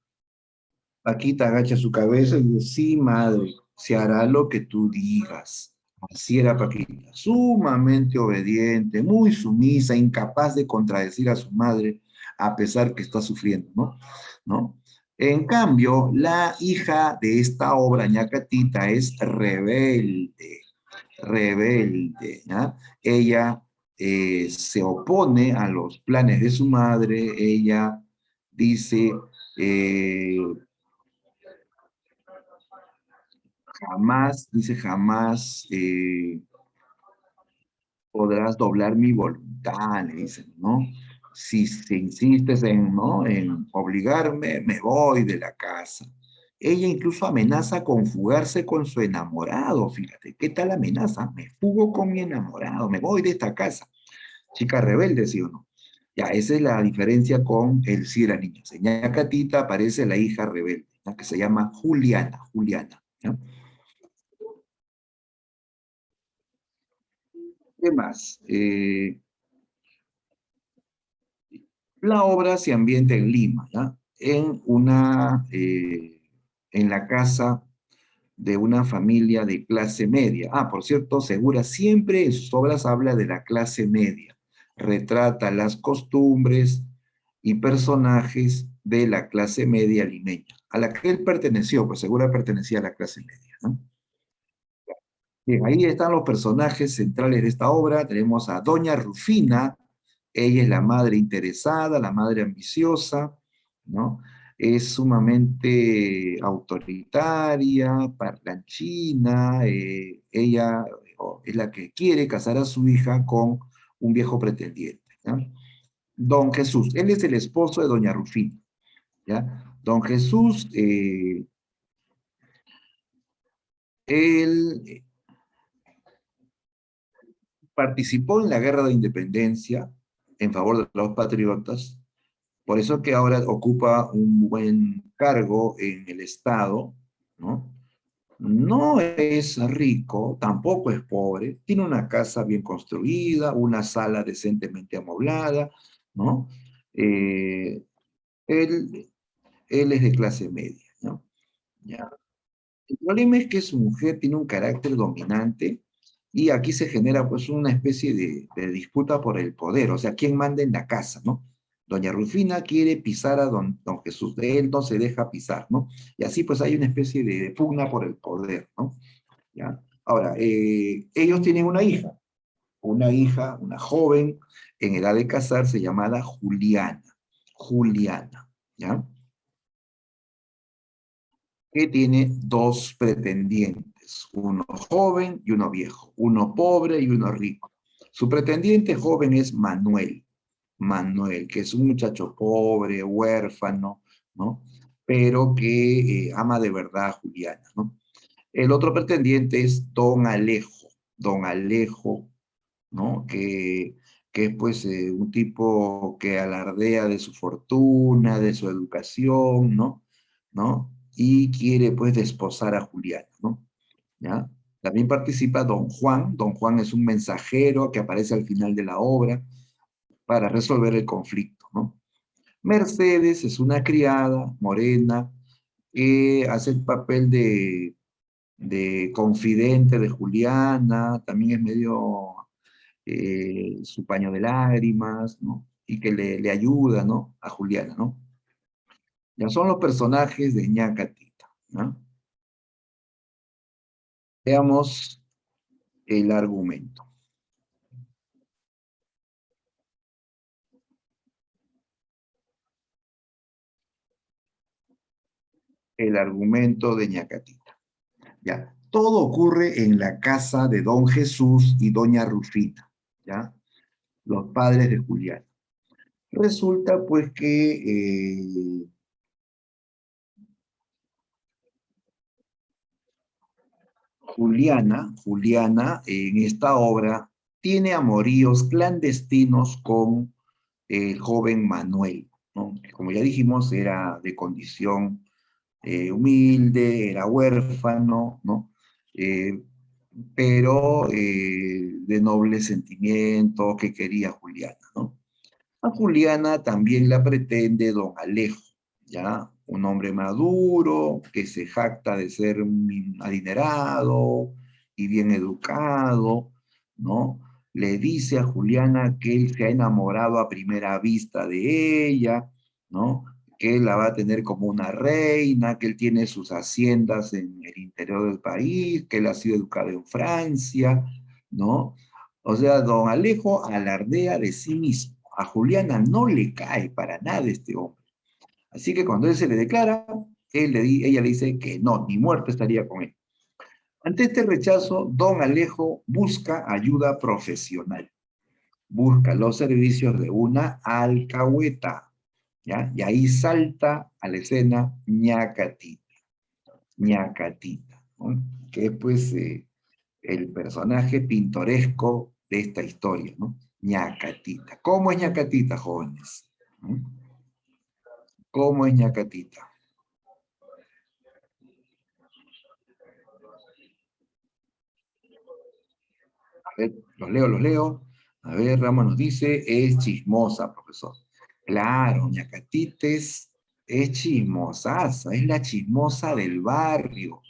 Paquita agacha su cabeza y dice, sí, madre, se hará lo que tú digas. Así era Paquita, sumamente obediente, muy sumisa, incapaz de contradecir a su madre, a pesar que está sufriendo, ¿no? ¿No? En cambio, la hija de esta obra, ñacatita, es rebelde, rebelde, ¿ya? Ella se opone a los planes de su madre, ella dice, eh, jamás, dice, jamás podrás doblar mi voluntad, le dicen, ¿no? Si insistes en, ¿no? En obligarme, me voy de la casa. Ella incluso amenaza con fugarse con su enamorado, fíjate, ¿qué tal amenaza? Me fugo con mi enamorado, me voy de esta casa. Chica rebelde, ¿sí o no? Ya, esa es la diferencia con el sí de la niña. En ñacatita aparece la hija rebelde, ¿no? Que se llama Juliana, Juliana, ¿no? ¿Qué más? La obra se ambienta en Lima, ¿ya? En la casa de una familia de clase media. Ah, por cierto, Segura siempre en sus obras habla de la clase media. Retrata las costumbres y personajes de la clase media limeña, a la que él perteneció, pues Segura pertenecía a la clase media, ¿no? Bien, ahí están los personajes centrales de esta obra. Tenemos a Doña Rufina, ella es la madre interesada, la madre ambiciosa, ¿no? Es sumamente autoritaria, parlanchina, ella es la que quiere casar a su hija con un viejo pretendiente, ¿ya? Don Jesús, él es el esposo de Doña Rufina, ¿ya? Don Jesús, él participó en la guerra de independencia en favor de los patriotas, por eso que ahora ocupa un buen cargo en el Estado, ¿no? No es rico, tampoco es pobre, tiene una casa bien construida, una sala decentemente amoblada, ¿no? Eh, él, él es de clase media, ¿no? ¿Ya? El problema es que su mujer tiene un carácter dominante y aquí se genera pues una especie de disputa por el poder, o sea, ¿quién manda en la casa, no? Doña Rufina quiere pisar a don Jesús, de él no se deja pisar, ¿no? Y así pues hay una especie de pugna por el poder, ¿no? ¿Ya? Ahora, ellos tienen una hija, una joven en edad de casarse llamada Juliana, Juliana, ¿ya? Que tiene dos pretendientes, uno joven y uno viejo, uno pobre y uno rico. Su pretendiente joven es Manuel, Manuel, que es un muchacho pobre, huérfano, ¿no? Pero que ama de verdad a Juliana, ¿no? El otro pretendiente es Don Alejo, ¿no? Que es pues un tipo que alardea de su fortuna, de su educación, ¿no? ¿No? Y quiere pues desposar a Juliana, ¿no? ¿Ya? También participa Don Juan es un mensajero que aparece al final de la obra para resolver el conflicto, ¿no? Mercedes es una criada morena que hace el papel de confidente de Juliana, también es medio su paño de lágrimas, ¿no? Y que le ayuda, ¿no? A Juliana, ¿no? Ya son los personajes de Ñacatita, ¿no? Veamos el argumento. El argumento de Ñacatita. Ya. Todo ocurre en la casa de don Jesús y doña Rufina, ¿ya? Los padres de Juliana. Resulta pues que Juliana en esta obra tiene amoríos clandestinos con el joven Manuel, ¿no? Que como ya dijimos era de condición humilde, era huérfano, ¿no? Eh, pero de noble sentimiento que quería Juliana, ¿no? A Juliana también la pretende don Alejo, ¿ya? Un hombre maduro, que se jacta de ser un adinerado y bien educado, ¿no? Le dice a Juliana que él se ha enamorado a primera vista de ella, ¿no? Que él la va a tener como una reina, que él tiene sus haciendas en el interior del país, que él ha sido educado en Francia, ¿no? O sea, don Alejo alardea de sí mismo. A Juliana no le cae para nada este hombre. Así que cuando él se le declara, ella le dice que no, ni muerto estaría con él. Ante este rechazo, don Alejo busca ayuda profesional. Busca los servicios de una alcahueta, ¿ya? Y ahí salta a la escena Ñacatita, Ñacatita, ¿no? Que es pues el personaje pintoresco de esta historia, ¿no? Ñacatita. ¿Cómo es Ñacatita, jóvenes? ¿Mm? ¿Cómo es Ñacatita? A ver, los leo. A ver, Rama nos dice, es chismosa, profesor. Claro, Ñacatita es chismosaza, es la chismosa del barrio,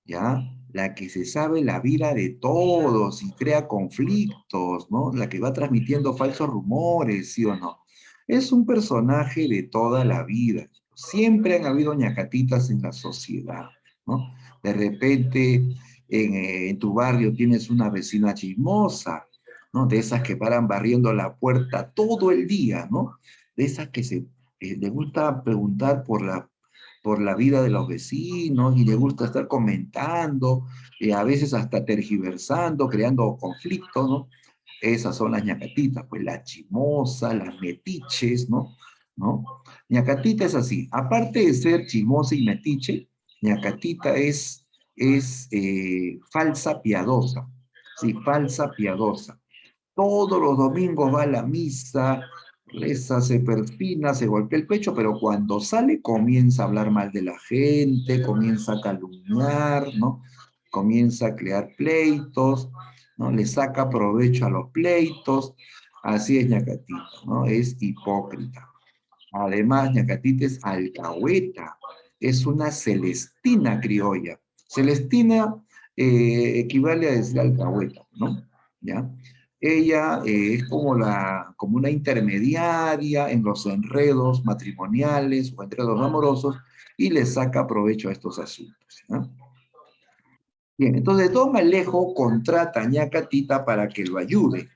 ¿ya? La que se sabe la vida de todos y crea conflictos, ¿no? La que va transmitiendo falsos rumores, ¿sí o no? Es un personaje de toda la vida. Siempre han habido ñacatitas en la sociedad, ¿no? De repente en tu barrio tienes una vecina chismosa, ¿no? De esas que paran barriendo la puerta todo el día, ¿no? De esas que le gusta preguntar por la vida de los vecinos y le gusta estar comentando, a veces hasta tergiversando, creando conflictos, ¿no? Esas son las ñacatitas, pues las chismosas, las metiches, ¿no? ¿No? Ñacatita es así, aparte de ser chismosa y metiche, ñacatita es falsa piadosa, sí, falsa piadosa. Todos los domingos va a la misa, reza, se perfina, se golpea el pecho, pero cuando sale comienza a hablar mal de la gente, comienza a calumniar, ¿no? Comienza a crear pleitos, ¿no? Le saca provecho a los pleitos. Así es Ñacatito, ¿no? Es hipócrita. Además, ñacatita es alcahueta, es una celestina criolla. Celestina equivale a decir alcahueta, ¿no? ¿Ya? Ella es como, como una intermediaria en los enredos matrimoniales o enredos amorosos y le saca provecho a estos asuntos, ¿no? Bien, entonces Don Alejo contrata a ñacatita para que lo ayude,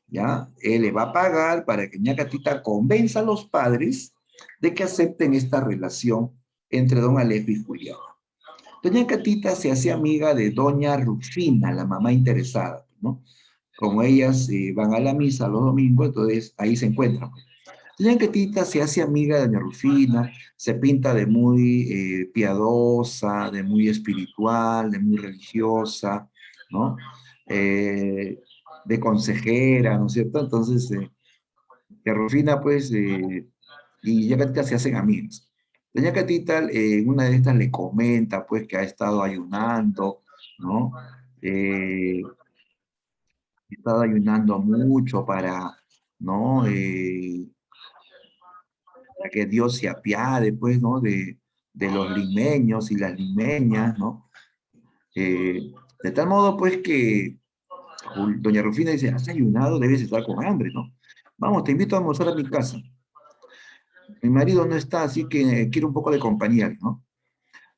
¿ya? Él le va a pagar para que ñacatita convenza a los padres de que acepten esta relación entre Don Alejo y Julián. Doña Catita se hace amiga de Doña Rufina, la mamá interesada, ¿no? Como ellas van a la misa los domingos, entonces ahí se encuentran. Doña Catita se hace amiga de Doña Rufina, se pinta de muy piadosa, de muy espiritual, de muy religiosa, ¿no? De consejera, ¿no es cierto? Entonces, que Rufina, pues, y Doña Catita se hacen amigas. Doña Catita, en una de estas le comenta, pues, que ha estado ayunando, ¿no? Ha estado ayunando mucho para, ¿no? Para que Dios se apiade, pues, ¿no? De los limeños y las limeñas, ¿no? De tal modo, pues, que Doña Rufina dice, has ayunado, debes estar con hambre, ¿no? Vamos, te invito a almorzar a mi casa. Mi marido no está, así que quiero un poco de compañía, ¿no?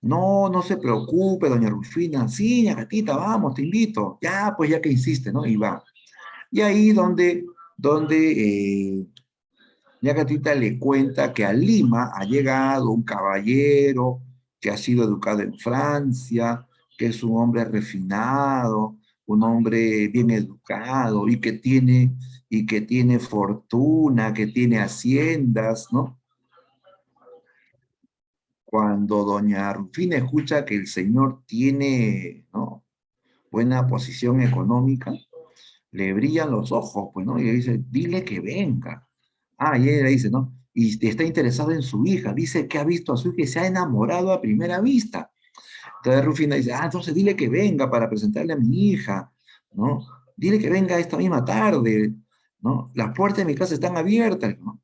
No, no se preocupe, doña Rufina. Sí, gatita, vamos, te invito. Ya, pues ya que insiste, ¿no? Y va. Y ahí donde gatita le cuenta que a Lima ha llegado un caballero que ha sido educado en Francia, que es un hombre refinado, un hombre bien educado y que tiene fortuna, que tiene haciendas, ¿no? Cuando doña Rufina escucha que el señor tiene, ¿no?, buena posición económica, le brillan los ojos, pues, ¿no? Y le dice, dile que venga. Ah, y ella dice, ¿no? Y está interesado en su hija. Dice que ha visto a su hija y se ha enamorado a primera vista. Entonces Rufina dice, ah, entonces dile que venga para presentarle a mi hija, ¿no? Dile que venga esta misma tarde, ¿no? Las puertas de mi casa están abiertas, ¿no?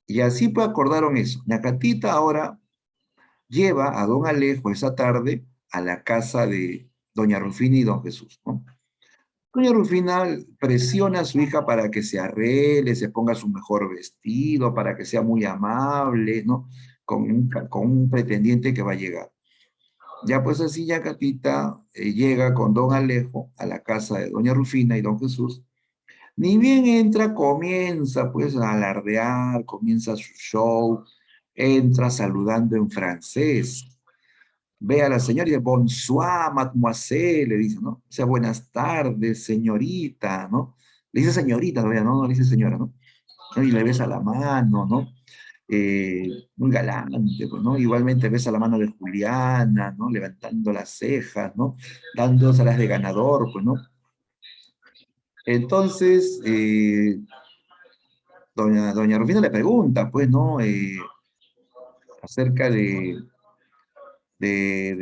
Y así pues acordaron eso. Ñacatita ahora lleva a don Alejo esa tarde a la casa de doña Rufina y don Jesús, ¿no? Doña Rufina presiona a su hija para que se arregle, se ponga su mejor vestido, para que sea muy amable, ¿no? Con un pretendiente que va a llegar. Ya pues así ya Catita llega con don Alejo a la casa de doña Rufina y don Jesús. Ni bien entra, comienza pues a alardear, comienza su show, entra saludando en francés. Ve a la señora y dice, bonsoir, mademoiselle, le dice, ¿no? O sea, buenas tardes, señorita, ¿no? Le dice señorita todavía, ¿no? No le dice señora, ¿no? Y le besa la mano, ¿no? Muy galante, pues, ¿no? Igualmente besa la mano de Juliana, ¿no? Levantando las cejas, ¿no? Dándoselas de ganador, pues, ¿no? Entonces, doña Rufina le pregunta, pues, ¿no? Acerca de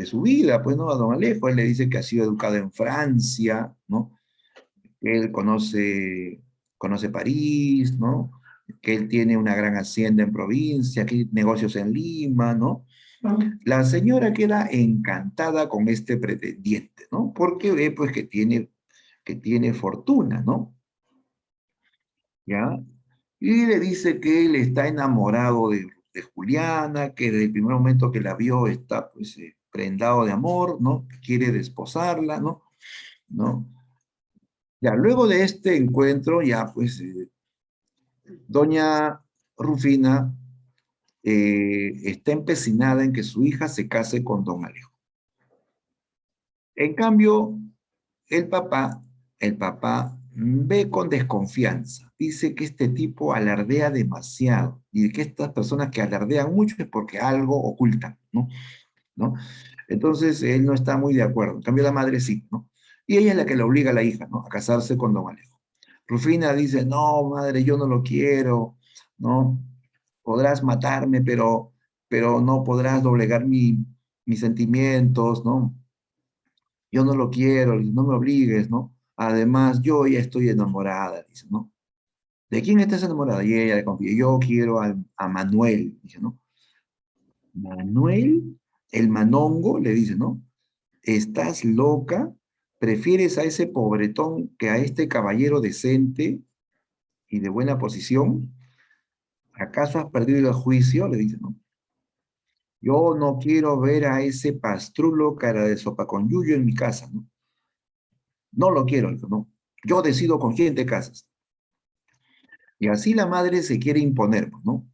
su vida, pues, ¿no? A don Alejo, él le dice que ha sido educado en Francia, ¿no? Que él conoce París, ¿no? Que él tiene una gran hacienda en provincia, que hay negocios en Lima, ¿no? La señora queda encantada con este pretendiente, ¿no? Porque ve, pues, que tiene fortuna, ¿no? ¿Ya? Y le dice que él está enamorado de Juliana, que desde el primer momento que la vio está, pues, prendado de amor, ¿no? Quiere desposarla, ¿no? ¿No? Ya, luego de este encuentro, ya, pues, doña Rufina está empecinada en que su hija se case con don Alejo. En cambio, el papá, el papá ve con desconfianza. Dice que este tipo alardea demasiado y que estas personas que alardean mucho es porque algo ocultan, ¿no? ¿No? Entonces, él no está muy de acuerdo. En cambio, la madre sí, ¿no? Y ella es la que le obliga a la hija, ¿no?, a casarse con don Alejo. Rufina dice, no, madre, yo no lo quiero, ¿no? Podrás matarme, pero no podrás doblegar mis sentimientos, ¿no? Yo no lo quiero, no me obligues, ¿no? Además, yo ya estoy enamorada, dice, ¿no? ¿De quién estás enamorada? Y ella le confía, yo quiero a Manuel, dice, ¿no? Manuel, el manongo, le dice, ¿no? ¿Estás loca? ¿Prefieres a ese pobretón que a este caballero decente y de buena posición? ¿Acaso has perdido el juicio? Le dice, ¿no? Yo no quiero ver a ese pastrulo cara de sopa con yuyo en mi casa, ¿no? No lo quiero, dijo, ¿no? Yo decido con quién te casas. Y así la madre se quiere imponer, pues, ¿no?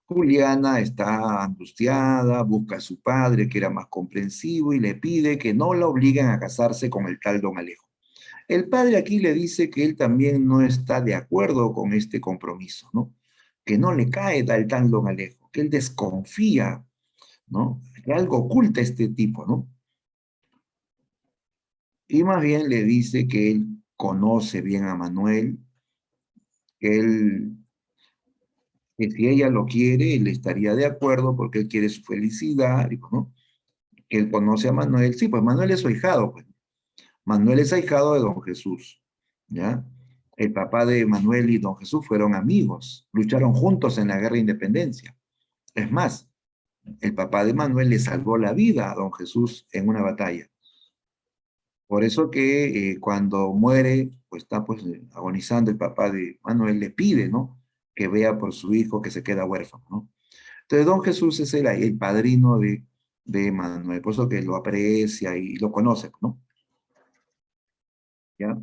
Juliana está angustiada, busca a su padre, que era más comprensivo, y le pide que no la obliguen a casarse con el tal don Alejo. El padre aquí le dice que él también no está de acuerdo con este compromiso, ¿no? Que no le cae tal don Alejo, que él desconfía, ¿no? Que algo oculta este tipo, ¿no? Y más bien le dice que él conoce bien a Manuel, que él, que si ella lo quiere, él estaría de acuerdo porque él quiere su felicidad, ¿no? Que él conoce a Manuel. Sí, pues Manuel es su ahijado, pues. Manuel es ahijado de don Jesús, ¿ya? El papá de Manuel y don Jesús fueron amigos, lucharon juntos en la guerra de independencia. Es más, el papá de Manuel le salvó la vida a don Jesús en una batalla. Por eso que cuando muere, pues está pues agonizando el papá de Manuel, le pide, ¿no? Que vea por su hijo que se queda huérfano, ¿no? Entonces don Jesús es el padrino de Manuel, por eso que lo aprecia y lo conoce, ¿no? ¿Ya?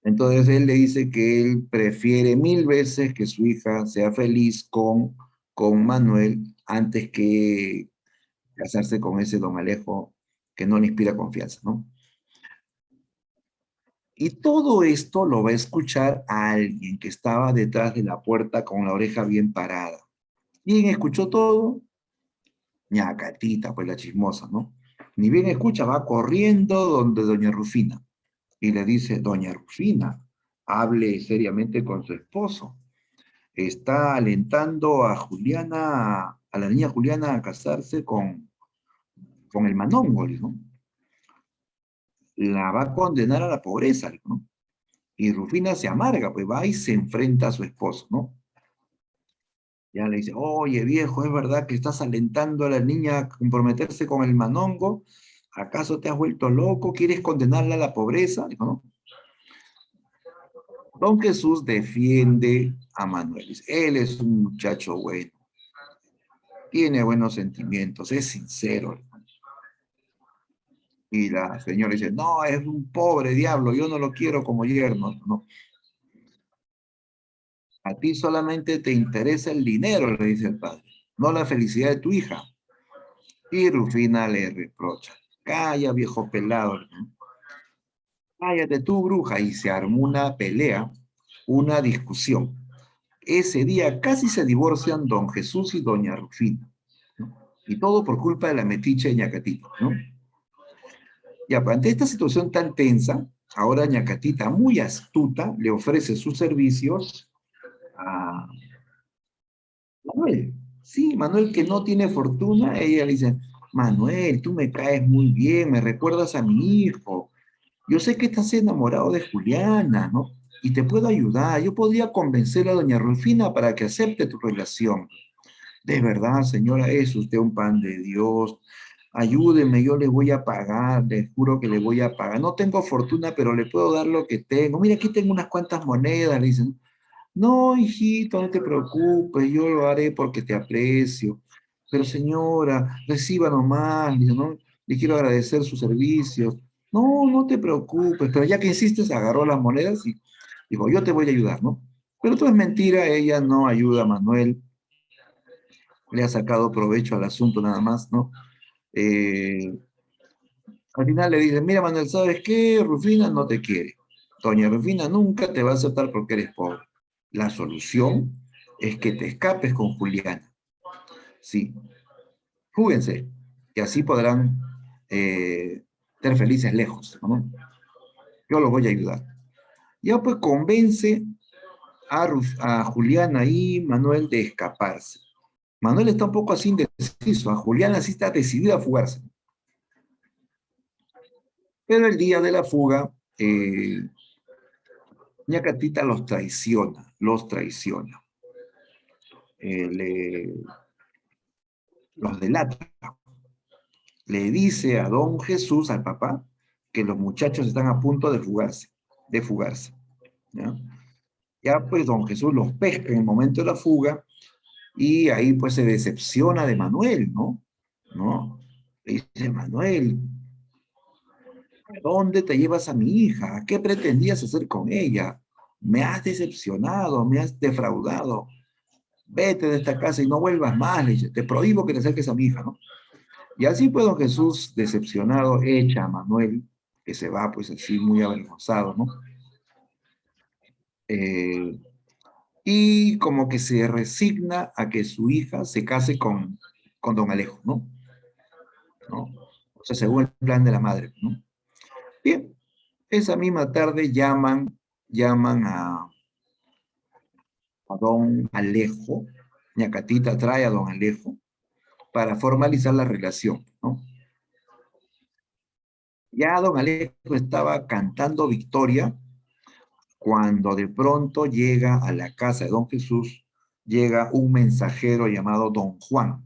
Entonces él le dice que él prefiere 1000 veces que su hija sea feliz con Manuel antes que casarse con ese don Alejo que no le inspira confianza, ¿no? Y todo esto lo va a escuchar a alguien que estaba detrás de la puerta con la oreja bien parada. ¿Quién escuchó todo? Ñacatita, pues la chismosa, ¿no? Ni bien escucha, va corriendo donde doña Rufina y le dice, doña Rufina, hable seriamente con su esposo. Está alentando a Juliana, a la niña Juliana a casarse con el Manóngol, ¿no? La va a condenar a la pobreza, ¿no? Y Rufina se amarga, pues va y se enfrenta a su esposo, ¿no? Ya le dice, oye viejo, ¿es verdad que estás alentando a la niña a comprometerse con el Manongo? ¿Acaso te has vuelto loco? ¿Quieres condenarla a la pobreza? Dijo, ¿no? Don Jesús defiende a Manuel. Dice, él es un muchacho bueno, tiene buenos sentimientos, es sincero. Y la señora dice, no, es un pobre diablo, yo no lo quiero como yerno. No, a ti solamente te interesa el dinero, le dice el padre, no la felicidad de tu hija. Y Rufina le reprocha, calla viejo pelado, ¿no? Cállate tú bruja. Y se armó una pelea, una discusión. Ese día casi se divorcian don Jesús y doña Rufina, ¿no? Y todo por culpa de la metiche de Ñacatito, ¿no? Ya, pues, ante esta situación tan tensa, ahora Ñacatita, muy astuta, le ofrece sus servicios a Manuel. Sí, Manuel que no tiene fortuna, ella le dice, Manuel, tú me caes muy bien, me recuerdas a mi hijo. Yo sé que estás enamorado de Juliana, ¿no? Y te puedo ayudar. Yo podría convencer a doña Rufina para que acepte tu relación. De verdad, señora, es usted un pan de Dios. Ayúdeme, yo le voy a pagar, le juro que le voy a pagar. No tengo fortuna, pero le puedo dar lo que tengo. Mira, aquí tengo unas cuantas monedas, le dicen. No, hijito, no te preocupes, yo lo haré porque te aprecio. Pero señora, reciba nomás, le dice, ¿no? Le quiero agradecer sus servicios. No, no te preocupes, pero ya que insistes, agarró las monedas y dijo, yo te voy a ayudar, ¿no? Pero todo es mentira, ella no ayuda a Manuel, le ha sacado provecho al asunto nada más, ¿no? Eh, Al final le dicen, mira Manuel, ¿sabes qué? Rufina no te quiere. Doña Rufina nunca te va a aceptar porque eres pobre. La solución es que te escapes con Juliana. Sí, fúguense, y así podrán ser felices lejos, ¿no? Yo los voy a ayudar. Ya pues convence a Juliana y Manuel de escaparse. Manuel está un poco así indeciso, a Juliana sí está decidida a fugarse. Pero el día de la fuga, Ñacatita los traiciona, los traiciona. Los delata. Le dice a don Jesús, al papá, que los muchachos están a punto de fugarse. ¿Ya? Ya pues don Jesús los pesca en el momento de la fuga y ahí pues se decepciona de Manuel, ¿no? ¿No? Le dice, Manuel, ¿a dónde te llevas a mi hija? ¿Qué pretendías hacer con ella? Me has decepcionado, me has defraudado. Vete de esta casa y no vuelvas más, le dice, te prohíbo que te acerques a mi hija, ¿no? Y así pues don Jesús, decepcionado, echa a Manuel, que se va pues así muy avergonzado, ¿no? Eh, y como que se resigna a que su hija se case con don Alejo, ¿no? ¿No? O sea, según el plan de la madre, ¿no? Bien, esa misma tarde llaman a don Alejo, Ñacatita trae a don Alejo para formalizar la relación, ¿no? Ya don Alejo estaba cantando victoria cuando de pronto llega a la casa de don Jesús, llega un mensajero llamado don Juan,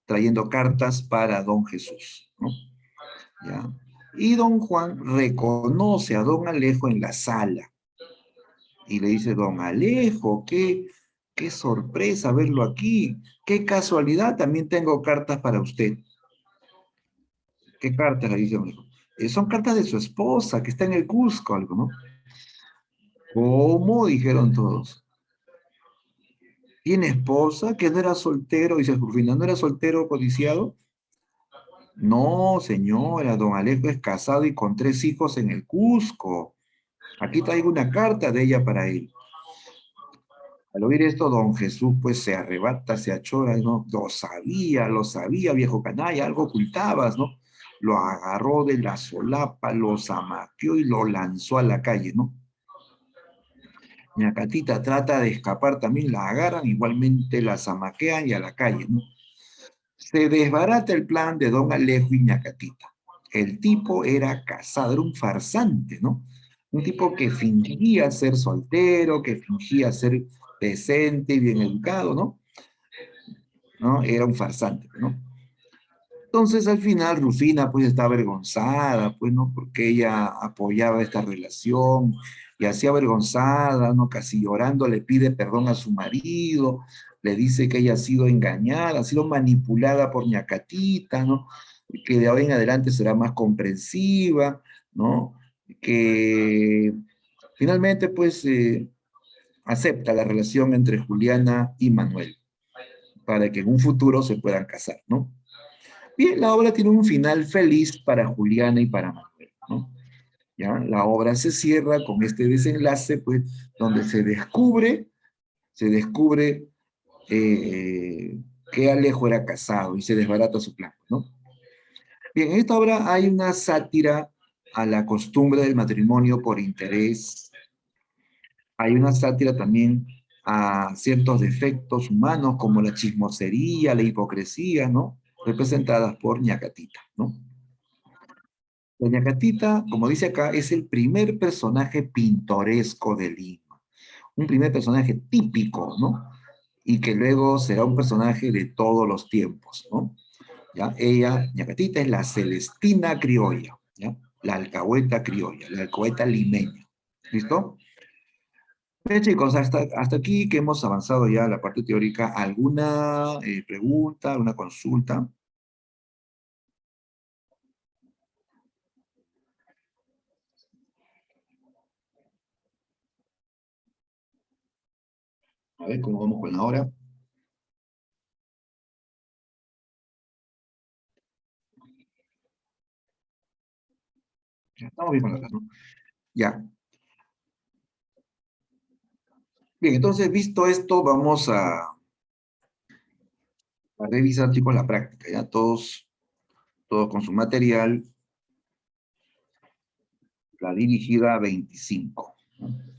trayendo cartas para don Jesús, ¿no? ¿Ya? Y don Juan reconoce a don Alejo en la sala y le dice, don Alejo, qué sorpresa verlo aquí, qué casualidad, también tengo cartas para usted. ¿Qué cartas? Le dice don Alejo. Son cartas de su esposa, que está en el Cusco, algo, ¿no? ¿Cómo? Dijeron todos. ¿Tiene esposa? ¿Que no era soltero? Dice Rufina, ¿no era soltero codiciado? No, señora, don Alejo es casado y con 3 hijos en el Cusco. Aquí traigo una carta de ella para él. Al oír esto, don Jesús pues se arrebata, se achora, ¿no? Lo sabía, viejo canalla, algo ocultabas, ¿no? Lo agarró de la solapa, lo zamaqueó y lo lanzó a la calle, ¿no? Ñacatita trata de escapar, también la agarran, igualmente la zamaquean y a la calle, ¿no? Se desbarata el plan de don Alejo y Ñacatita. El tipo era casado, era un farsante, ¿no? Un tipo que fingía ser soltero, que fingía ser decente y bien educado, ¿no? ¿No? Era un farsante, ¿no? Entonces, al final, Rufina, pues, está avergonzada, pues, ¿no? Porque ella apoyaba esta relación y así avergonzada, ¿no? Casi llorando, le pide perdón a su marido, le dice que ella ha sido engañada, ha sido manipulada por Ñacatita, ¿no? Que de ahora en adelante será más comprensiva, ¿no? Que finalmente, pues, acepta la relación entre Juliana y Manuel para que en un futuro se puedan casar, ¿no? Bien, la obra tiene un final feliz para Juliana y para Manuel, ¿no? ¿Ya? La obra se cierra con este desenlace, pues, donde se descubre que Alejo era casado y se desbarata su plan, ¿no? Bien, en esta obra hay una sátira a la costumbre del matrimonio por interés, hay una sátira también a ciertos defectos humanos como la chismosería, la hipocresía, ¿no? Representadas por Ñacatita, ¿no? Doña Catita, como dice acá, es el primer personaje pintoresco de Lima, un primer personaje típico, ¿no? Y que luego será un personaje de todos los tiempos, ¿no? ¿Ya? Ella, Doña Catita, es la Celestina criolla, ¿ya? La alcahueta criolla, la alcahueta limeña. ¿Listo? Bien, chicos, hasta aquí que hemos avanzado ya a la parte teórica. ¿Alguna pregunta, alguna consulta? A ver cómo vamos con la hora. Ya estamos bien con la hora, ¿no? Ya. Bien, entonces, visto esto, vamos a revisar, chicos, la práctica, ¿ya? Todos con su material, la dirigida 25, ¿no?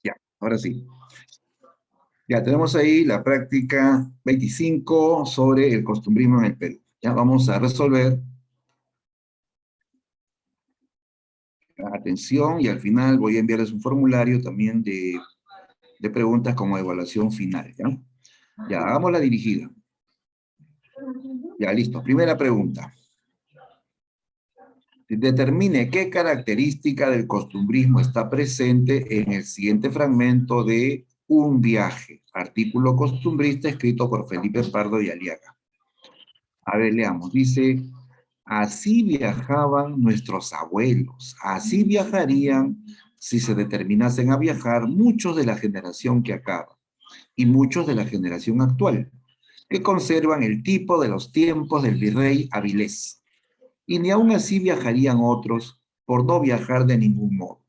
Ya, ahora sí. Ya tenemos ahí la práctica 25 sobre el costumbrismo en el Perú. Ya vamos a resolver. Atención, y al final voy a enviarles un formulario también de preguntas como evaluación final. ¿Ya? Ya, hagamos la dirigida. Ya, listo. Primera pregunta. Determine qué característica del costumbrismo está presente en el siguiente fragmento de Un viaje, artículo costumbrista escrito por Felipe Pardo y Aliaga. A ver, leamos. Dice, así viajaban nuestros abuelos, así viajarían si se determinasen a viajar muchos de la generación que acaba y muchos de la generación actual, que conservan el tipo de los tiempos del virrey Avilés. Y ni aun así viajarían otros por no viajar de ningún modo.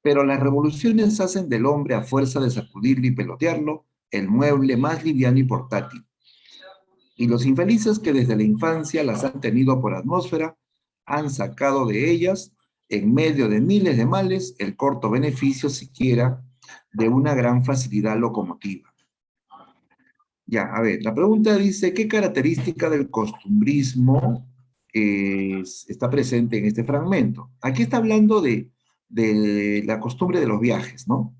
Pero las revoluciones hacen del hombre, a fuerza de sacudirlo y pelotearlo, el mueble más liviano y portátil. Y los infelices que desde la infancia las han tenido por atmósfera, han sacado de ellas, en medio de miles de males, el corto beneficio siquiera de una gran facilidad locomotiva. Ya, a ver, la pregunta dice, ¿qué característica del costumbrismo está presente en este fragmento? Aquí está hablando de la costumbre de los viajes, ¿no?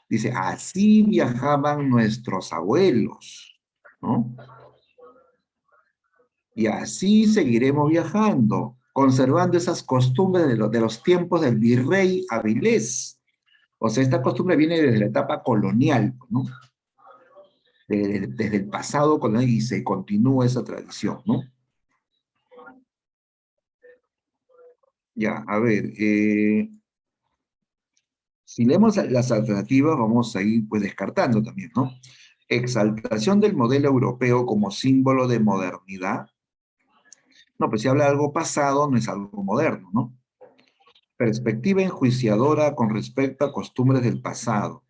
Dice, así viajaban nuestros abuelos, ¿no? Y así seguiremos viajando, conservando esas costumbres de los tiempos del virrey Avilés. O sea, esta costumbre viene desde la etapa colonial, ¿no? Desde el pasado colonial y se continúa esa tradición, ¿no? Ya, a ver, si leemos las alternativas, vamos a ir pues descartando también, ¿no? Exaltación del modelo europeo como símbolo de modernidad. No, pues si habla de algo pasado, no es algo moderno, ¿no? Perspectiva enjuiciadora con respecto a costumbres del pasado.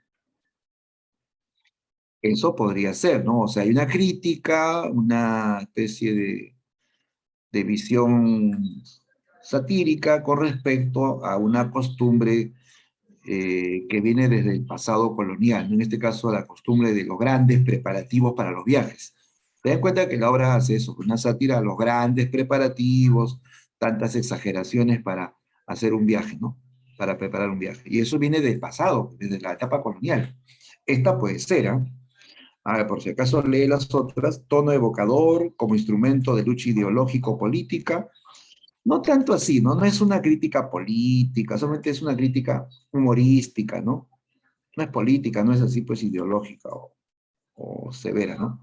Eso podría ser, ¿no? O sea, hay una crítica, una especie de visión satírica con respecto a una costumbre que viene desde el pasado colonial, ¿no? En este caso la costumbre de los grandes preparativos para los viajes. Te das cuenta que la obra hace eso, una sátira a los grandes preparativos, tantas exageraciones para hacer un viaje, ¿no? Para preparar un viaje. Y eso viene del pasado, desde la etapa colonial. Esta puede ser, ¿eh? A ver, por si acaso lee las otras, tono evocador como instrumento de lucha ideológico-política, no tanto así, ¿no? No es una crítica política, solamente es una crítica humorística, ¿no? No es política, no es así pues ideológica o severa, ¿no?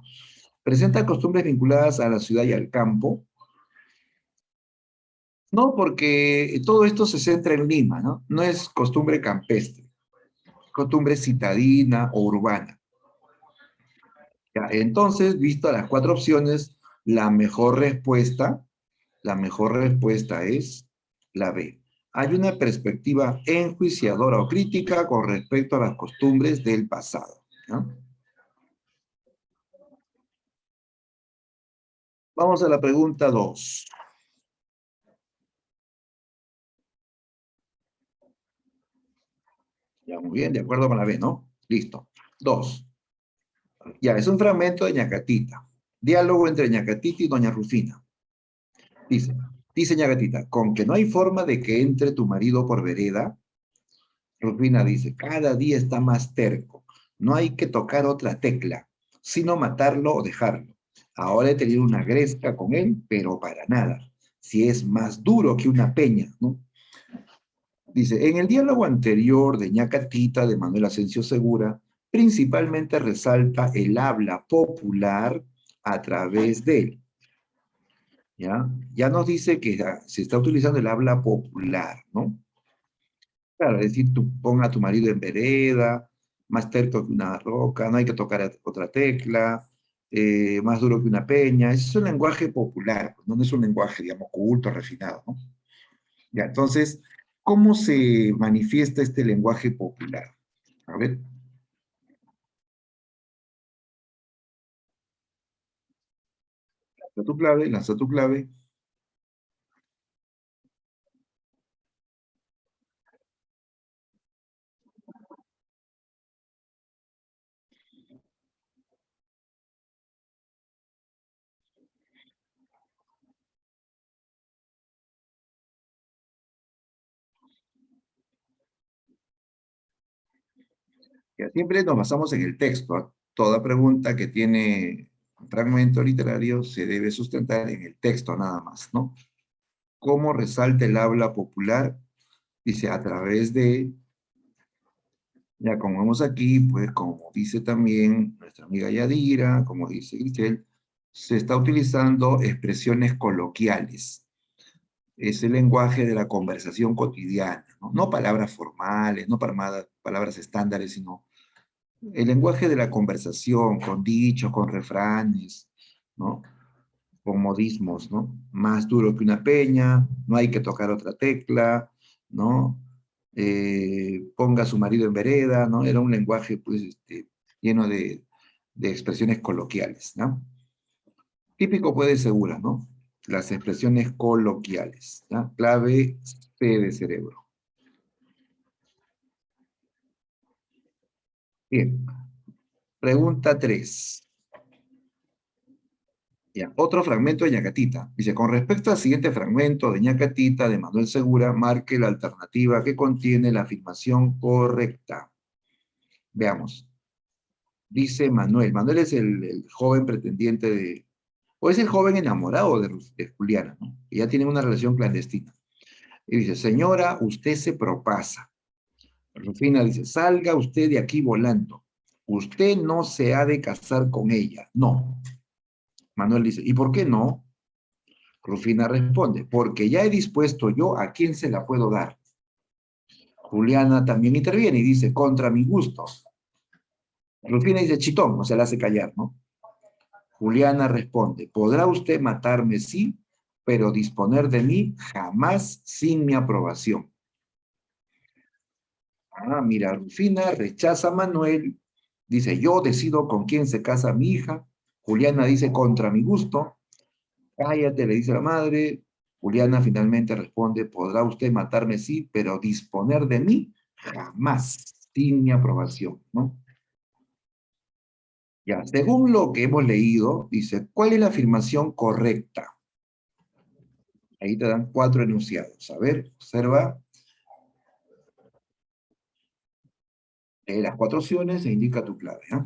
Presenta costumbres vinculadas a la ciudad y al campo, no porque todo esto se centra en Lima, ¿no? No es costumbre campestre, costumbre citadina o urbana. Ya, entonces, visto las cuatro opciones, la mejor respuesta es la B. Hay una perspectiva enjuiciadora o crítica con respecto a las costumbres del pasado, ¿no? Vamos a la pregunta 2. Ya, muy bien, de acuerdo con la B, ¿no? Listo. 2. Ya, es un fragmento de Ñacatita. Diálogo entre Ñacatita y doña Rufina. Dice, dice Ñacatita, con que no hay forma de que entre tu marido por vereda. Rufina dice, cada día está más terco. No hay que tocar otra tecla, sino matarlo o dejarlo. Ahora he tenido una gresca con él, pero para nada. Si es más duro que una peña, ¿no? Dice, en el diálogo anterior de Ñacatita, de Manuel Asensio Segura, principalmente resalta el habla popular a través de él. ¿Ya? Ya nos dice que se está utilizando el habla popular, ¿no? Claro, es decir, tú pon a tu marido en vereda, más terco que una roca, no hay que tocar otra tecla, más duro que una peña. Ese es un lenguaje popular, pues, no es un lenguaje, digamos, culto, refinado, ¿no? Ya, entonces, ¿cómo se manifiesta este lenguaje popular? A ver, lanza tu clave. Ya, siempre nos basamos en el texto, ¿ah? Toda pregunta que tiene un fragmento literario se debe sustentar en el texto nada más, ¿no? ¿Cómo resalta el habla popular? Dice, a través de, ya como vemos aquí, pues como dice también nuestra amiga Yadira, como dice Grisel, se está utilizando expresiones coloquiales. Es el lenguaje de la conversación cotidiana, ¿no? No palabras formales, no palabras estándares, sino el lenguaje de la conversación, con dichos, con refranes, ¿no? Con modismos, ¿no? Más duro que una peña, no hay que tocar otra tecla, ¿no? Ponga a su marido en vereda, ¿no? Era un lenguaje, pues, lleno de expresiones coloquiales, ¿no? Típico, puede segura, ¿no? Las expresiones coloquiales, ¿ya? Clave C de cerebro. Bien, pregunta 3. Ya, otro fragmento de Ñacatita. Dice, con respecto al siguiente fragmento de Ñacatita de Manuel Segura, marque la alternativa que contiene la afirmación correcta. Veamos. Dice Manuel. Manuel es el joven pretendiente o es el joven enamorado de Juliana, ¿no? Que ya tienen una relación clandestina. Y dice, señora, usted se propasa. Rufina dice, salga usted de aquí volando. Usted no se ha de casar con ella. No. Manuel dice, ¿y por qué no? Rufina responde, porque ya he dispuesto yo a quién se la puedo dar. Juliana también interviene y dice, contra mi gusto. Rufina dice, chitón, o sea, la hace callar, ¿no? Juliana responde, podrá usted matarme, sí, pero disponer de mí jamás sin mi aprobación. Ah, mira, Rufina rechaza a Manuel, dice, yo decido con quién se casa mi hija. Juliana dice, contra mi gusto. Cállate, le dice la madre. Juliana finalmente responde, podrá usted matarme, sí, pero disponer de mí jamás, sin mi aprobación, ¿no? Ya, según lo que hemos leído, dice, ¿cuál es la afirmación correcta? Ahí te dan 4 enunciados. A ver, observa, las 4 opciones e indica tu clave, ¿ah?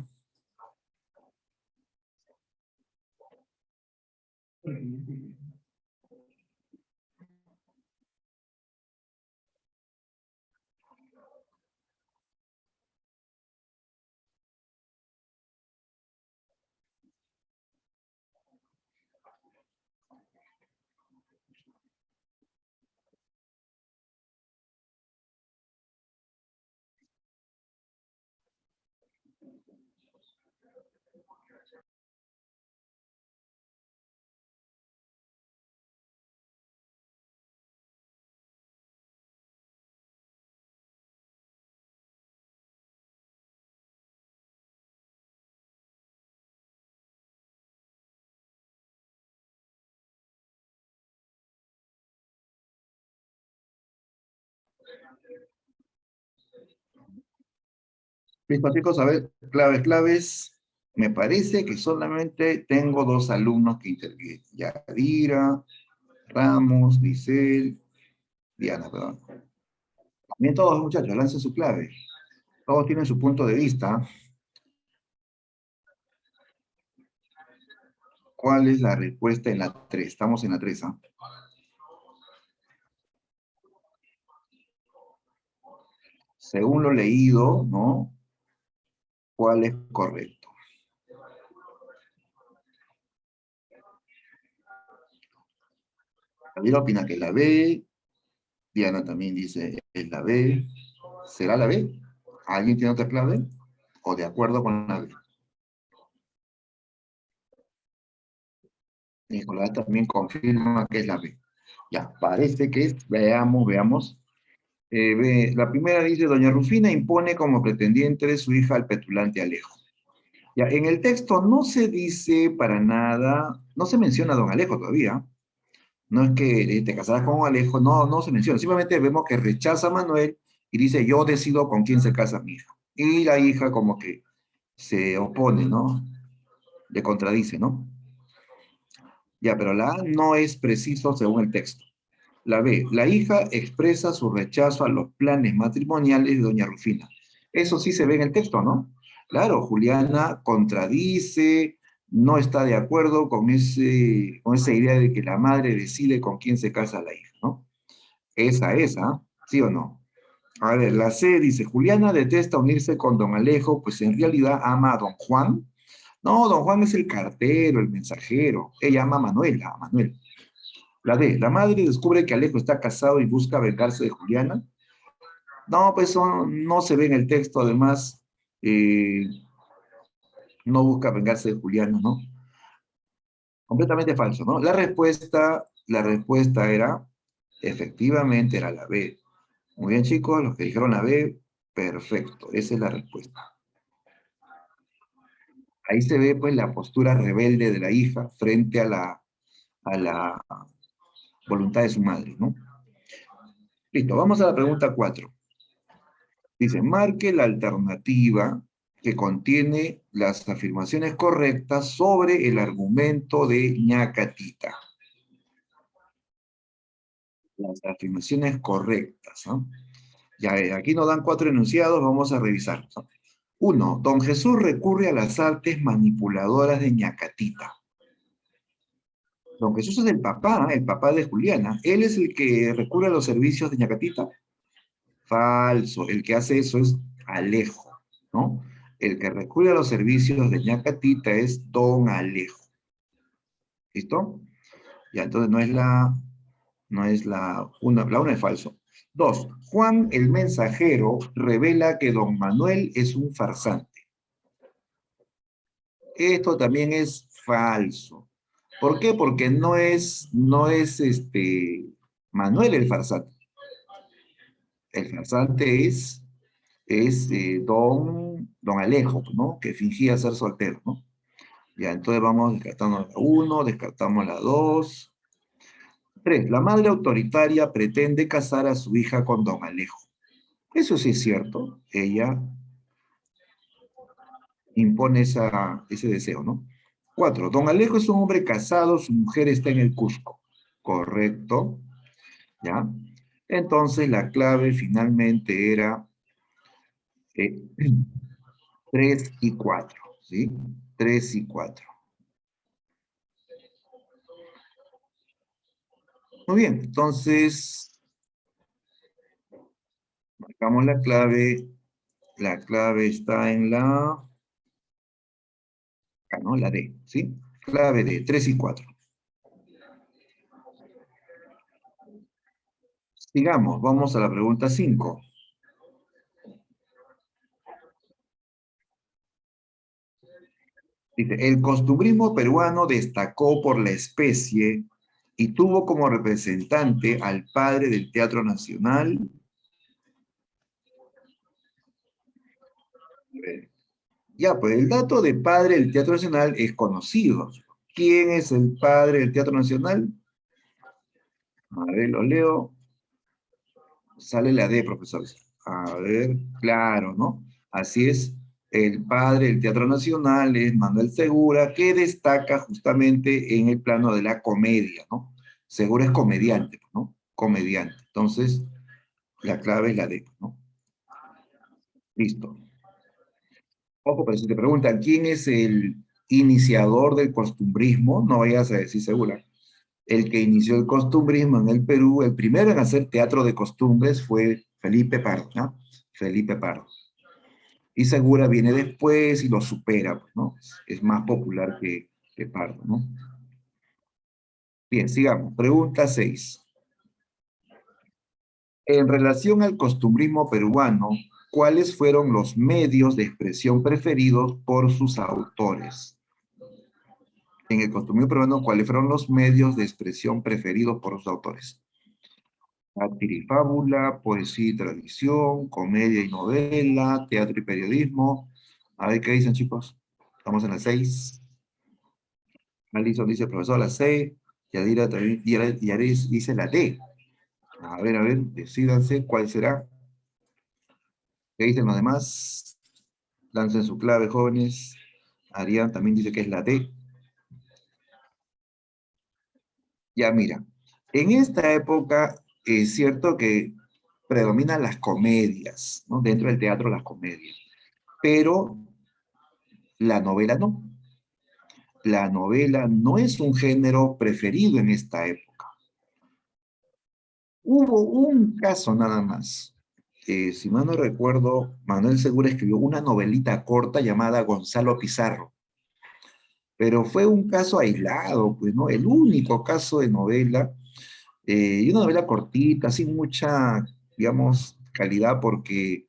Listo, chicos, a ver, claves, claves. Me parece que solamente tengo dos alumnos que intervienen. Yadira, Ramos, Giselle, Diana, perdón. Bien todos, muchachos, lancen su clave. Todos tienen su punto de vista. ¿Cuál es la respuesta en la 3? Estamos en la 3, ¿ah? Según lo leído, ¿no? ¿Cuál es correcto? Javier opina que es la B. Diana también dice es la B. ¿Será la B? ¿Alguien tiene otra clave? ¿O de acuerdo con la B? Nicolás también confirma que es la B. Ya, parece que es. Veamos, veamos. La primera dice, doña Rufina impone como pretendiente de su hija al petulante Alejo. Ya, en el texto no se dice para nada, no se menciona a don Alejo todavía. No es que te casarás con Alejo, no, no se menciona. Simplemente vemos que rechaza a Manuel y dice, yo decido con quién se casa mi hija. Y la hija como que se opone, ¿no? Le contradice, ¿no? Ya, pero la A no es preciso según el texto. La B, la hija expresa su rechazo a los planes matrimoniales de doña Rufina. Eso sí se ve en el texto, ¿no? Claro, Juliana contradice, no está de acuerdo con esa idea de que la madre decide con quién se casa la hija, ¿no? Esa, ¿sí o no? A ver, la C dice, Juliana detesta unirse con don Alejo, pues en realidad ama a don Juan. No, don Juan es el cartero, el mensajero. Ella ama a Manuela, a Manuel. La D, la madre descubre que Alejo está casado y busca vengarse de Juliana. No, pues eso no se ve en el texto, además, eh, no busca vengarse de Juliana, ¿no? Completamente falso, ¿no? La respuesta era, efectivamente, era la B. Muy bien, chicos, los que dijeron la B, perfecto, esa es la respuesta. Ahí se ve, pues, la postura rebelde de la hija frente a la voluntad de su madre, ¿no? Listo, vamos a la pregunta 4. Dice, marque la alternativa que contiene las afirmaciones correctas sobre el argumento de Ñacatita. Las afirmaciones correctas, ¿no? Ya, aquí nos dan 4 enunciados, vamos a revisarlos, ¿no? 1. Don Jesús recurre a las artes manipuladoras de Ñacatita. Don Jesús es el papá de Juliana. Él es el que recurre a los servicios de Ñacatita. Falso. El que hace eso es Alejo, ¿no? El que recurre a los servicios de Ñacatita es don Alejo. ¿Listo? Ya, entonces la una es falso. 2. Juan el mensajero revela que don Manuel es un farsante. Esto también es falso. ¿Por qué? Porque no es Manuel el farsante. El farsante es don Alejo, ¿no? Que fingía ser soltero, ¿no? Ya, entonces vamos descartando la 1, descartamos la 2. 3. La madre autoritaria pretende casar a su hija con don Alejo. Eso sí es cierto. Ella impone ese deseo, ¿no? 4. Don Alejo es un hombre casado, su mujer está en el Cusco. Correcto. ¿Ya? Entonces la clave finalmente era 3 y 4, ¿sí? 3 y 4. Muy bien, entonces marcamos la clave. La clave está en ¿no? La D, ¿sí? Clave D, 3 y 4. Sigamos, vamos a la pregunta 5. Dice, el costumbrismo peruano destacó por la especie y tuvo como representante al padre del Teatro Nacional. Ya, pues el dato de padre del Teatro Nacional es conocido. ¿Quién es el padre del Teatro Nacional? A ver, lo leo. Sale la D, profesor. A ver, claro, ¿no? Así es. El padre del Teatro Nacional es Manuel Segura, que destaca justamente en el plano de la comedia, ¿no? Segura es comediante, ¿no? Comediante. Entonces, la clave es la D, ¿no? Listo. Ojo, pero si te preguntan, ¿quién es el iniciador del costumbrismo? No vayas a decir Segura. El que inició el costumbrismo en el Perú, el primero en hacer teatro de costumbres fue Felipe Pardo, ¿no? Felipe Pardo. Y Segura viene después y lo supera, ¿no? Es más popular que Pardo, ¿no? Bien, sigamos. Pregunta 6. En relación al costumbrismo peruano, ¿cuáles fueron los medios de expresión preferidos por sus autores? En el costumbrismo peruano, ¿cuáles fueron los medios de expresión preferidos por sus autores? Fábula, poesía y tradición, comedia y novela, teatro y periodismo. A ver qué dicen, chicos. Estamos en la 6. Alison dice profesor la C. Yadira también, Yaris dice la D. A ver, decídanse cuál será. ¿Qué dicen los demás? Lancen su clave, jóvenes. Arián también dice que es la D. Ya, mira. En esta época es cierto que predominan las comedias, ¿no? Dentro del teatro las comedias. Pero la novela no. La novela no es un género preferido en esta época. Hubo un caso nada más. Si mal no recuerdo, Manuel Segura escribió una novelita corta llamada Gonzalo Pizarro, pero fue un caso aislado, pues, ¿no? El único caso de novela, y una novela cortita, sin mucha, digamos, calidad, porque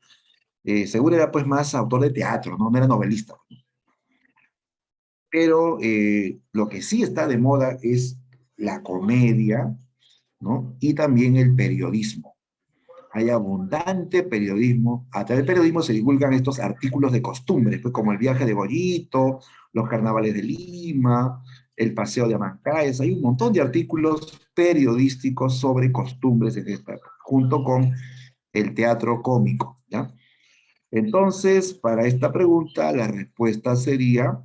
Segura era pues más autor de teatro, ¿no? No era novelista. Pero lo que sí está de moda es la comedia, ¿no? Y también el periodismo. Hay abundante periodismo. A través del periodismo se divulgan estos artículos de costumbres, pues como el viaje de Goyito, los carnavales de Lima, el paseo de Amancáes. Hay un montón de artículos periodísticos sobre costumbres en esta, junto con el teatro cómico, ¿ya? Entonces, para esta pregunta, la respuesta sería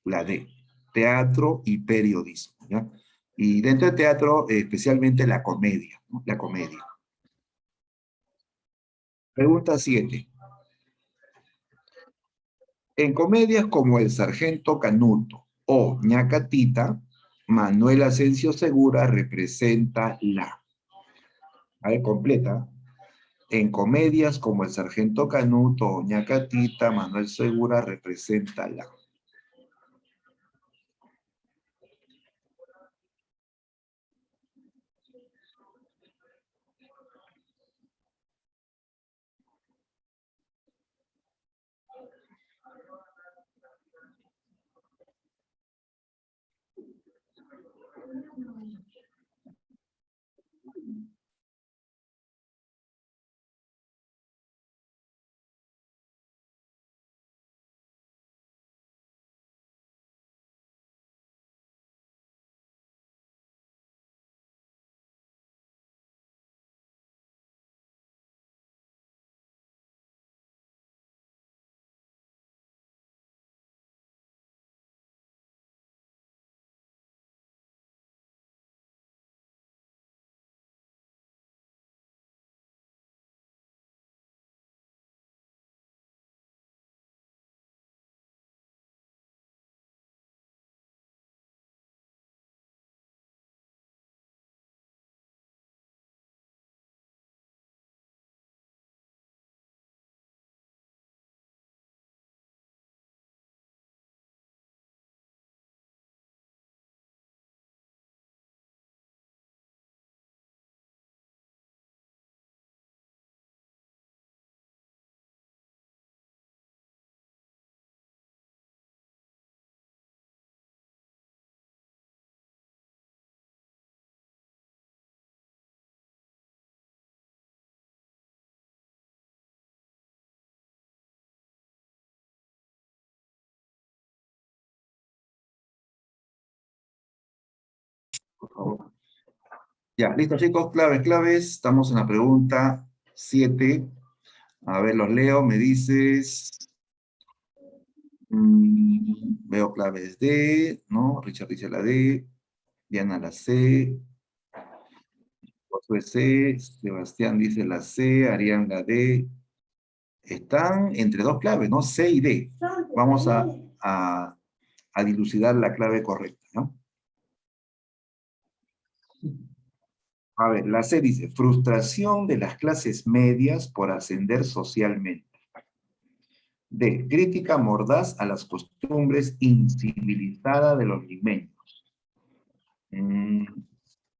la D, teatro y periodismo, ¿ya? Y dentro del teatro, especialmente la comedia, ¿no? La comedia. Pregunta 7. En comedias como El Sargento Canuto o Ñacatita, Manuel Asensio Segura representa la. A ver, completa. En comedias como El Sargento Canuto o Ñacatita, Manuel Segura representa la. Por favor. Ya, listo chicos, claves, claves. Estamos en la pregunta 7. A ver, los leo, me dices. Veo claves D, ¿no? Richard dice la D, Diana la C, Josué C, Sebastián dice la C, Arián la D. Están entre dos claves, ¿no? C y D. Vamos a dilucidar la clave correcta, ¿no? A ver, la C dice, frustración de las clases medias por ascender socialmente. D, crítica mordaz a las costumbres incivilizadas de los limeños.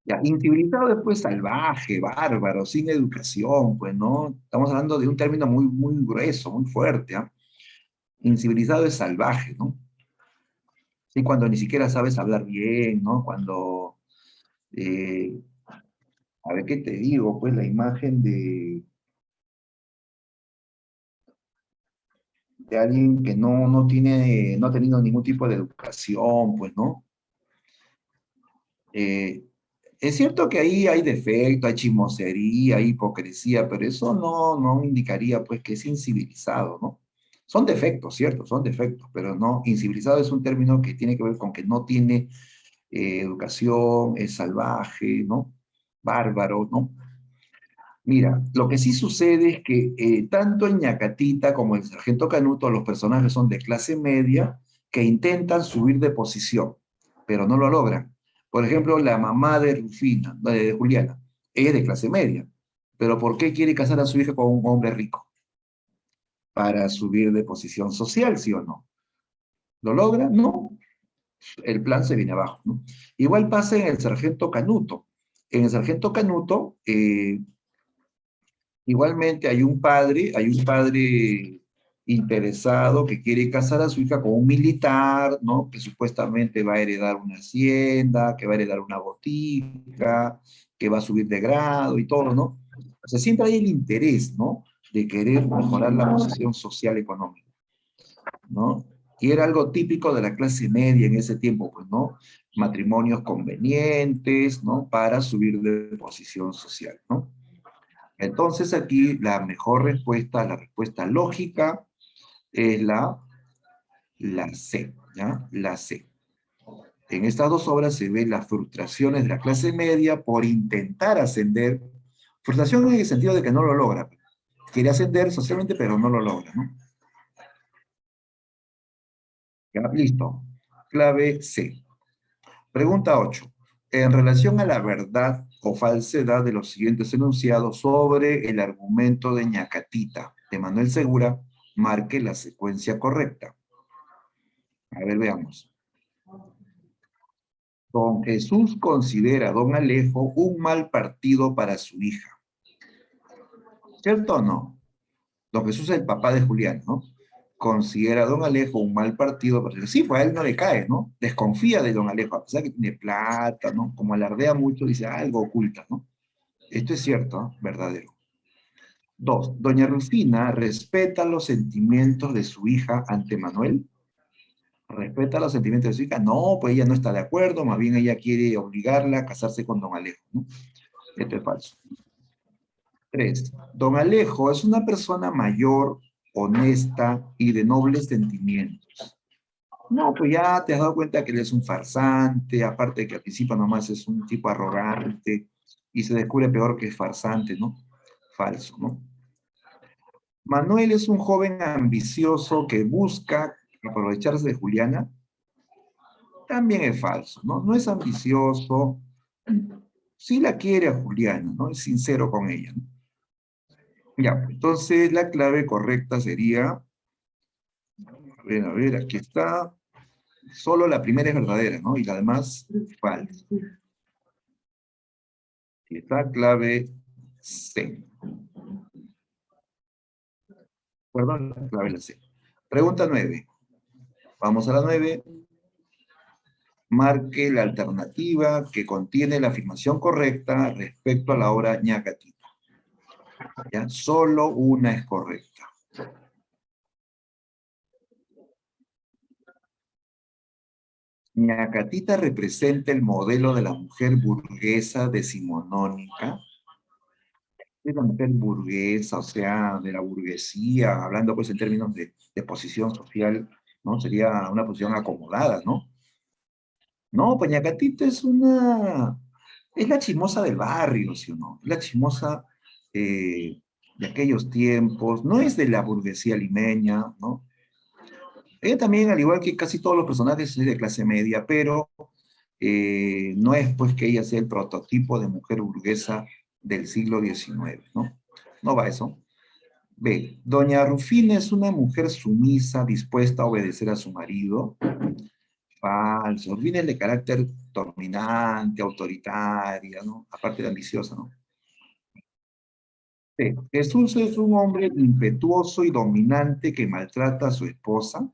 Ya, incivilizado después salvaje, bárbaro, sin educación, pues, ¿no? Estamos hablando de un término muy, muy grueso, muy fuerte, ¿ah? Incivilizado es salvaje, ¿no? Sí, cuando ni siquiera sabes hablar bien, ¿no? Cuando, eh, a ver qué te digo, pues la imagen de alguien que no tiene, no ha tenido ningún tipo de educación, pues, ¿no? Eh, es cierto que ahí hay defecto, hay chismosería, hay hipocresía, pero eso no indicaría, pues, que es incivilizado, ¿no? Son defectos, ¿cierto? Son defectos, pero no, incivilizado es un término que tiene que ver con que no tiene educación, es salvaje, ¿no? Bárbaro, ¿no? Mira, lo que sí sucede es que tanto en Ñacatita como en Sargento Canuto los personajes son de clase media que intentan subir de posición, pero no lo logran. Por ejemplo, la mamá de Rufina, de Juliana, ella es de clase media, pero ¿por qué quiere casar a su hija con un hombre rico? Para subir de posición social, ¿sí o no? ¿Lo logra? No. El plan se viene abajo, ¿no? Igual pasa en el Sargento Canuto. En el Sargento Canuto, igualmente hay un padre interesado que quiere casar a su hija con un militar, ¿no? Que supuestamente va a heredar una hacienda, que va a heredar una botica, que va a subir de grado y todo, ¿no? O sea, siempre hay el interés, ¿no? De querer mejorar la posición social económica, ¿no? Y era algo típico de la clase media en ese tiempo, pues, ¿no? Matrimonios convenientes, ¿no? Para subir de posición social, ¿no? Entonces aquí la mejor respuesta, la respuesta lógica es la C, ¿ya? La C. En estas dos obras se ven las frustraciones de la clase media por intentar ascender. Frustración en el sentido de que no lo logra. Quiere ascender socialmente, pero no lo logra, ¿no? Ya, listo. Clave C. Pregunta 8. En relación a la verdad o falsedad de los siguientes enunciados sobre el argumento de Ñacatita de Manuel Segura, marque la secuencia correcta. A ver, veamos. Don Jesús considera a don Alejo un mal partido para su hija. ¿Cierto o no? Don Jesús es el papá de Julián, ¿no? Considera a don Alejo un mal partido para su hija. Sí, pues a él no le cae, ¿no? Desconfía de don Alejo, a pesar que tiene plata, ¿no? Como alardea mucho, dice algo oculta, ¿no? Esto es cierto, ¿no? Verdadero. 2. Doña Rufina respeta los sentimientos de su hija ante Manuel. ¿Respeta los sentimientos de su hija? No, pues ella no está de acuerdo, más bien ella quiere obligarla a casarse con don Alejo, ¿no? Esto es falso. 3. Don Alejo es una persona mayor, honesta y de nobles sentimientos. No, pues ya te has dado cuenta que él es un farsante, aparte de que al principio nomás es un tipo arrogante y se descubre peor que es farsante, ¿no? Falso, ¿no? Manuel es un joven ambicioso que busca aprovecharse de Juliana. También es falso, ¿no? No es ambicioso, sí la quiere a Juliana, ¿no? Es sincero con ella, ¿no? Ya, entonces la clave correcta sería, a ver, aquí está, solo la primera es verdadera, ¿no? Y la demás, falsa. Y está clave C. Perdón, la clave la C. Pregunta 9. Vamos a la 9. Marque la alternativa que contiene la afirmación correcta respecto a la obra Ñacatita. ¿Ya? Solo una es correcta. Ñacatita representa el modelo de la mujer burguesa decimonónica. De la mujer burguesa, o sea, de la burguesía, hablando pues en términos de posición social ¿no? Sería una posición acomodada, ¿no? No, Pañacatita es la chismosa del barrio, ¿sí o no? Es la chismosa de aquellos tiempos, no es de la burguesía limeña, ¿no? Ella también, al igual que casi todos los personajes, es de clase media, pero no es pues que ella sea el prototipo de mujer burguesa del siglo XIX, ¿no? No va eso. Ve, doña Rufina es una mujer sumisa, dispuesta a obedecer a su marido. Falso. Rufina es de carácter dominante, autoritaria, ¿no? Aparte de ambiciosa, ¿no? Sí. Jesús es un hombre impetuoso y dominante que maltrata a su esposa.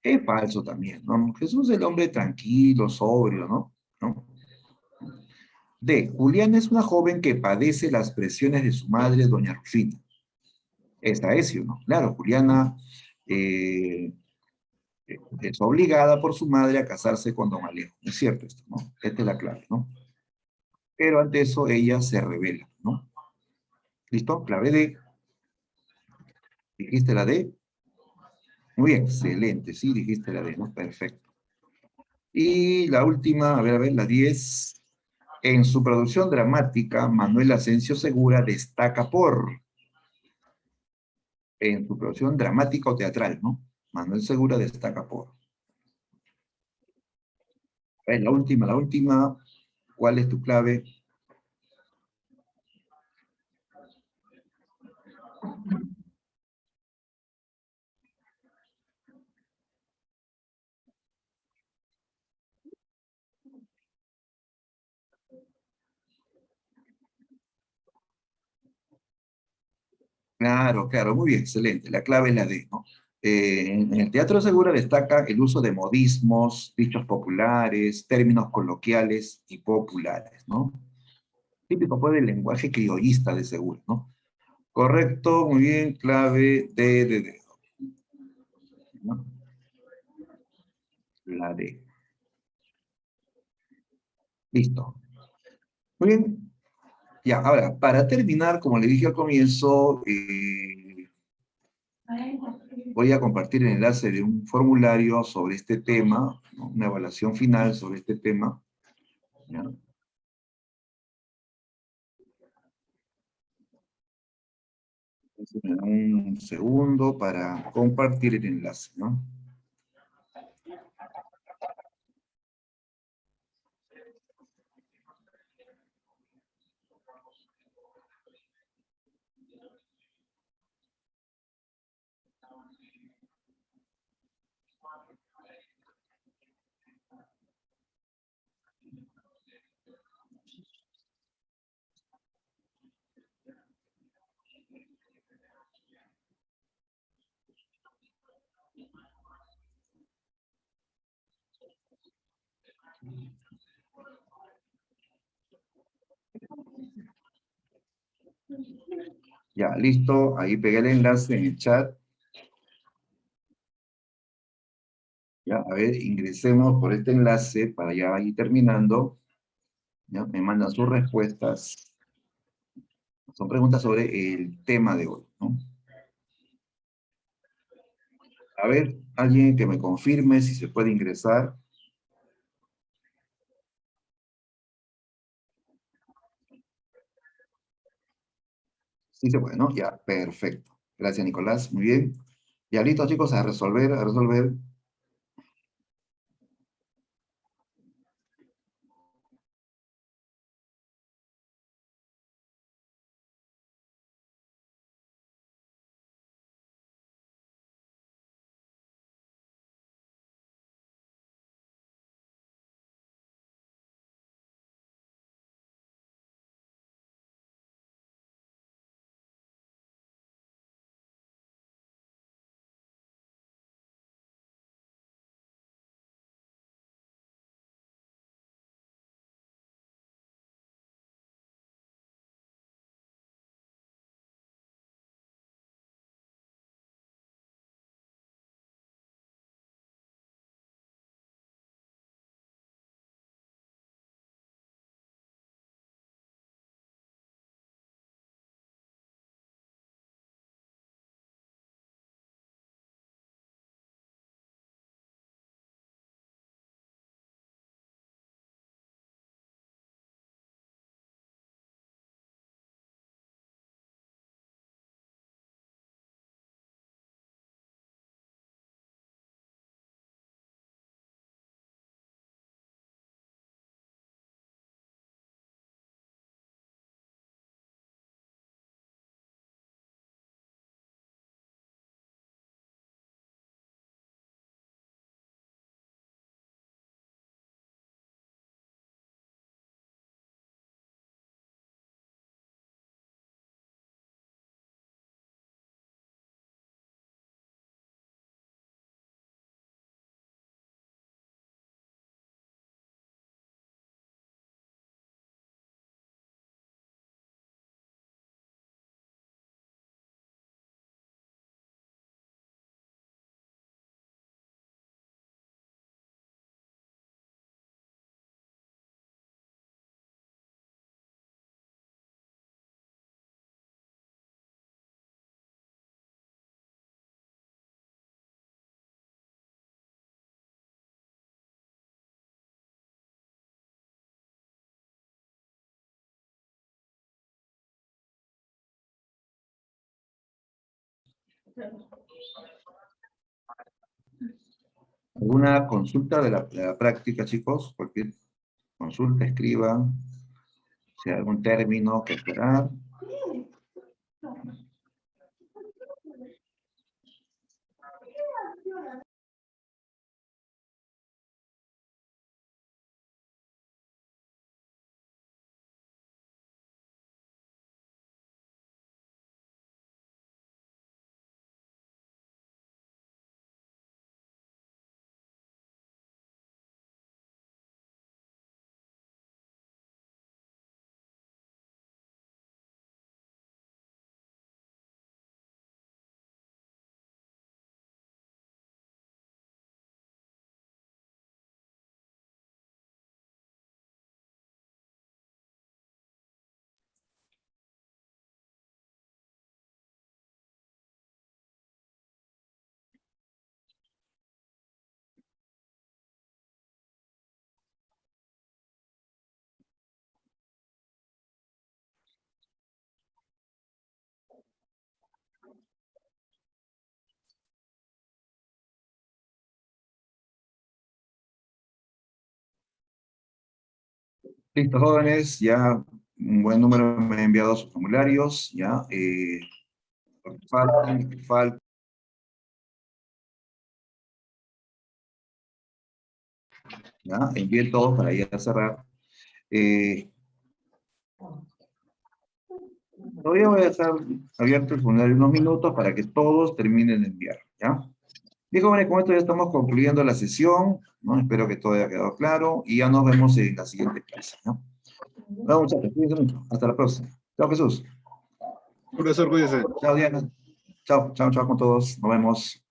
Es falso también, ¿no? Jesús es el hombre tranquilo, sobrio, ¿no? ¿No? D. Juliana es una joven que padece las presiones de su madre, doña Rufina. Esta es, ¿sí o no? Claro, Juliana eh, es obligada por su madre a casarse con don Alejo. Es cierto esto, ¿no? Esta es la clave, ¿no? Pero ante eso ella se revela, ¿no? ¿Listo? Clave D. ¿Dijiste la D? Muy bien, excelente, sí, dijiste la D, ¿no? Perfecto. Y la última, a ver, la 10. En su producción dramática, Manuel Asensio Segura destaca por, en su producción dramática o teatral, ¿no? Manuel Segura destaca por. La última, ¿cuál es tu clave? Claro, claro, muy bien, excelente. La clave es la D, ¿no? En el teatro Segura destaca el uso de modismos, dichos populares, términos coloquiales y populares, ¿no? Típico pues del lenguaje criollista de Segura, ¿no? Correcto, muy bien, clave D, ¿no? La D. Listo. Muy bien. Ya, ahora, para terminar, como le dije al comienzo, voy a compartir el enlace de un formulario sobre este tema, ¿no? Una evaluación final sobre este tema. ¿Ya? Entonces, me da un segundo para compartir el enlace, ¿no? Ya, listo, ahí pegué el enlace en el chat. Ya, a ver, ingresemos por este enlace para ya ir terminando. Ya, me mandan sus respuestas. Son preguntas sobre el tema de hoy, ¿no? A ver, alguien que me confirme si se puede ingresar. Sí se puede, ¿no? Ya, perfecto. Gracias, Nicolás. Muy bien. Ya listo, chicos, a resolver, a resolver. ¿Alguna consulta de la práctica, chicos? Cualquier consulta, escriban. Si hay algún término que esperar. Listo, jóvenes, ya un buen número me han enviado sus formularios, ya. Falta, ya, envíen todos para ya cerrar. Todavía voy a dejar abierto el formulario unos minutos para que todos terminen de enviar, ¿ya? Bien, jóvenes, con esto ya estamos concluyendo la sesión, ¿no? Espero que todo haya quedado claro y ya nos vemos en la siguiente clase, ¿no? Bueno, muchachos, cuídense mucho. Hasta la próxima. Chao, Jesús. Profesor, cuídese. Chao, Diana. Chao, chao, chao con todos. Nos vemos.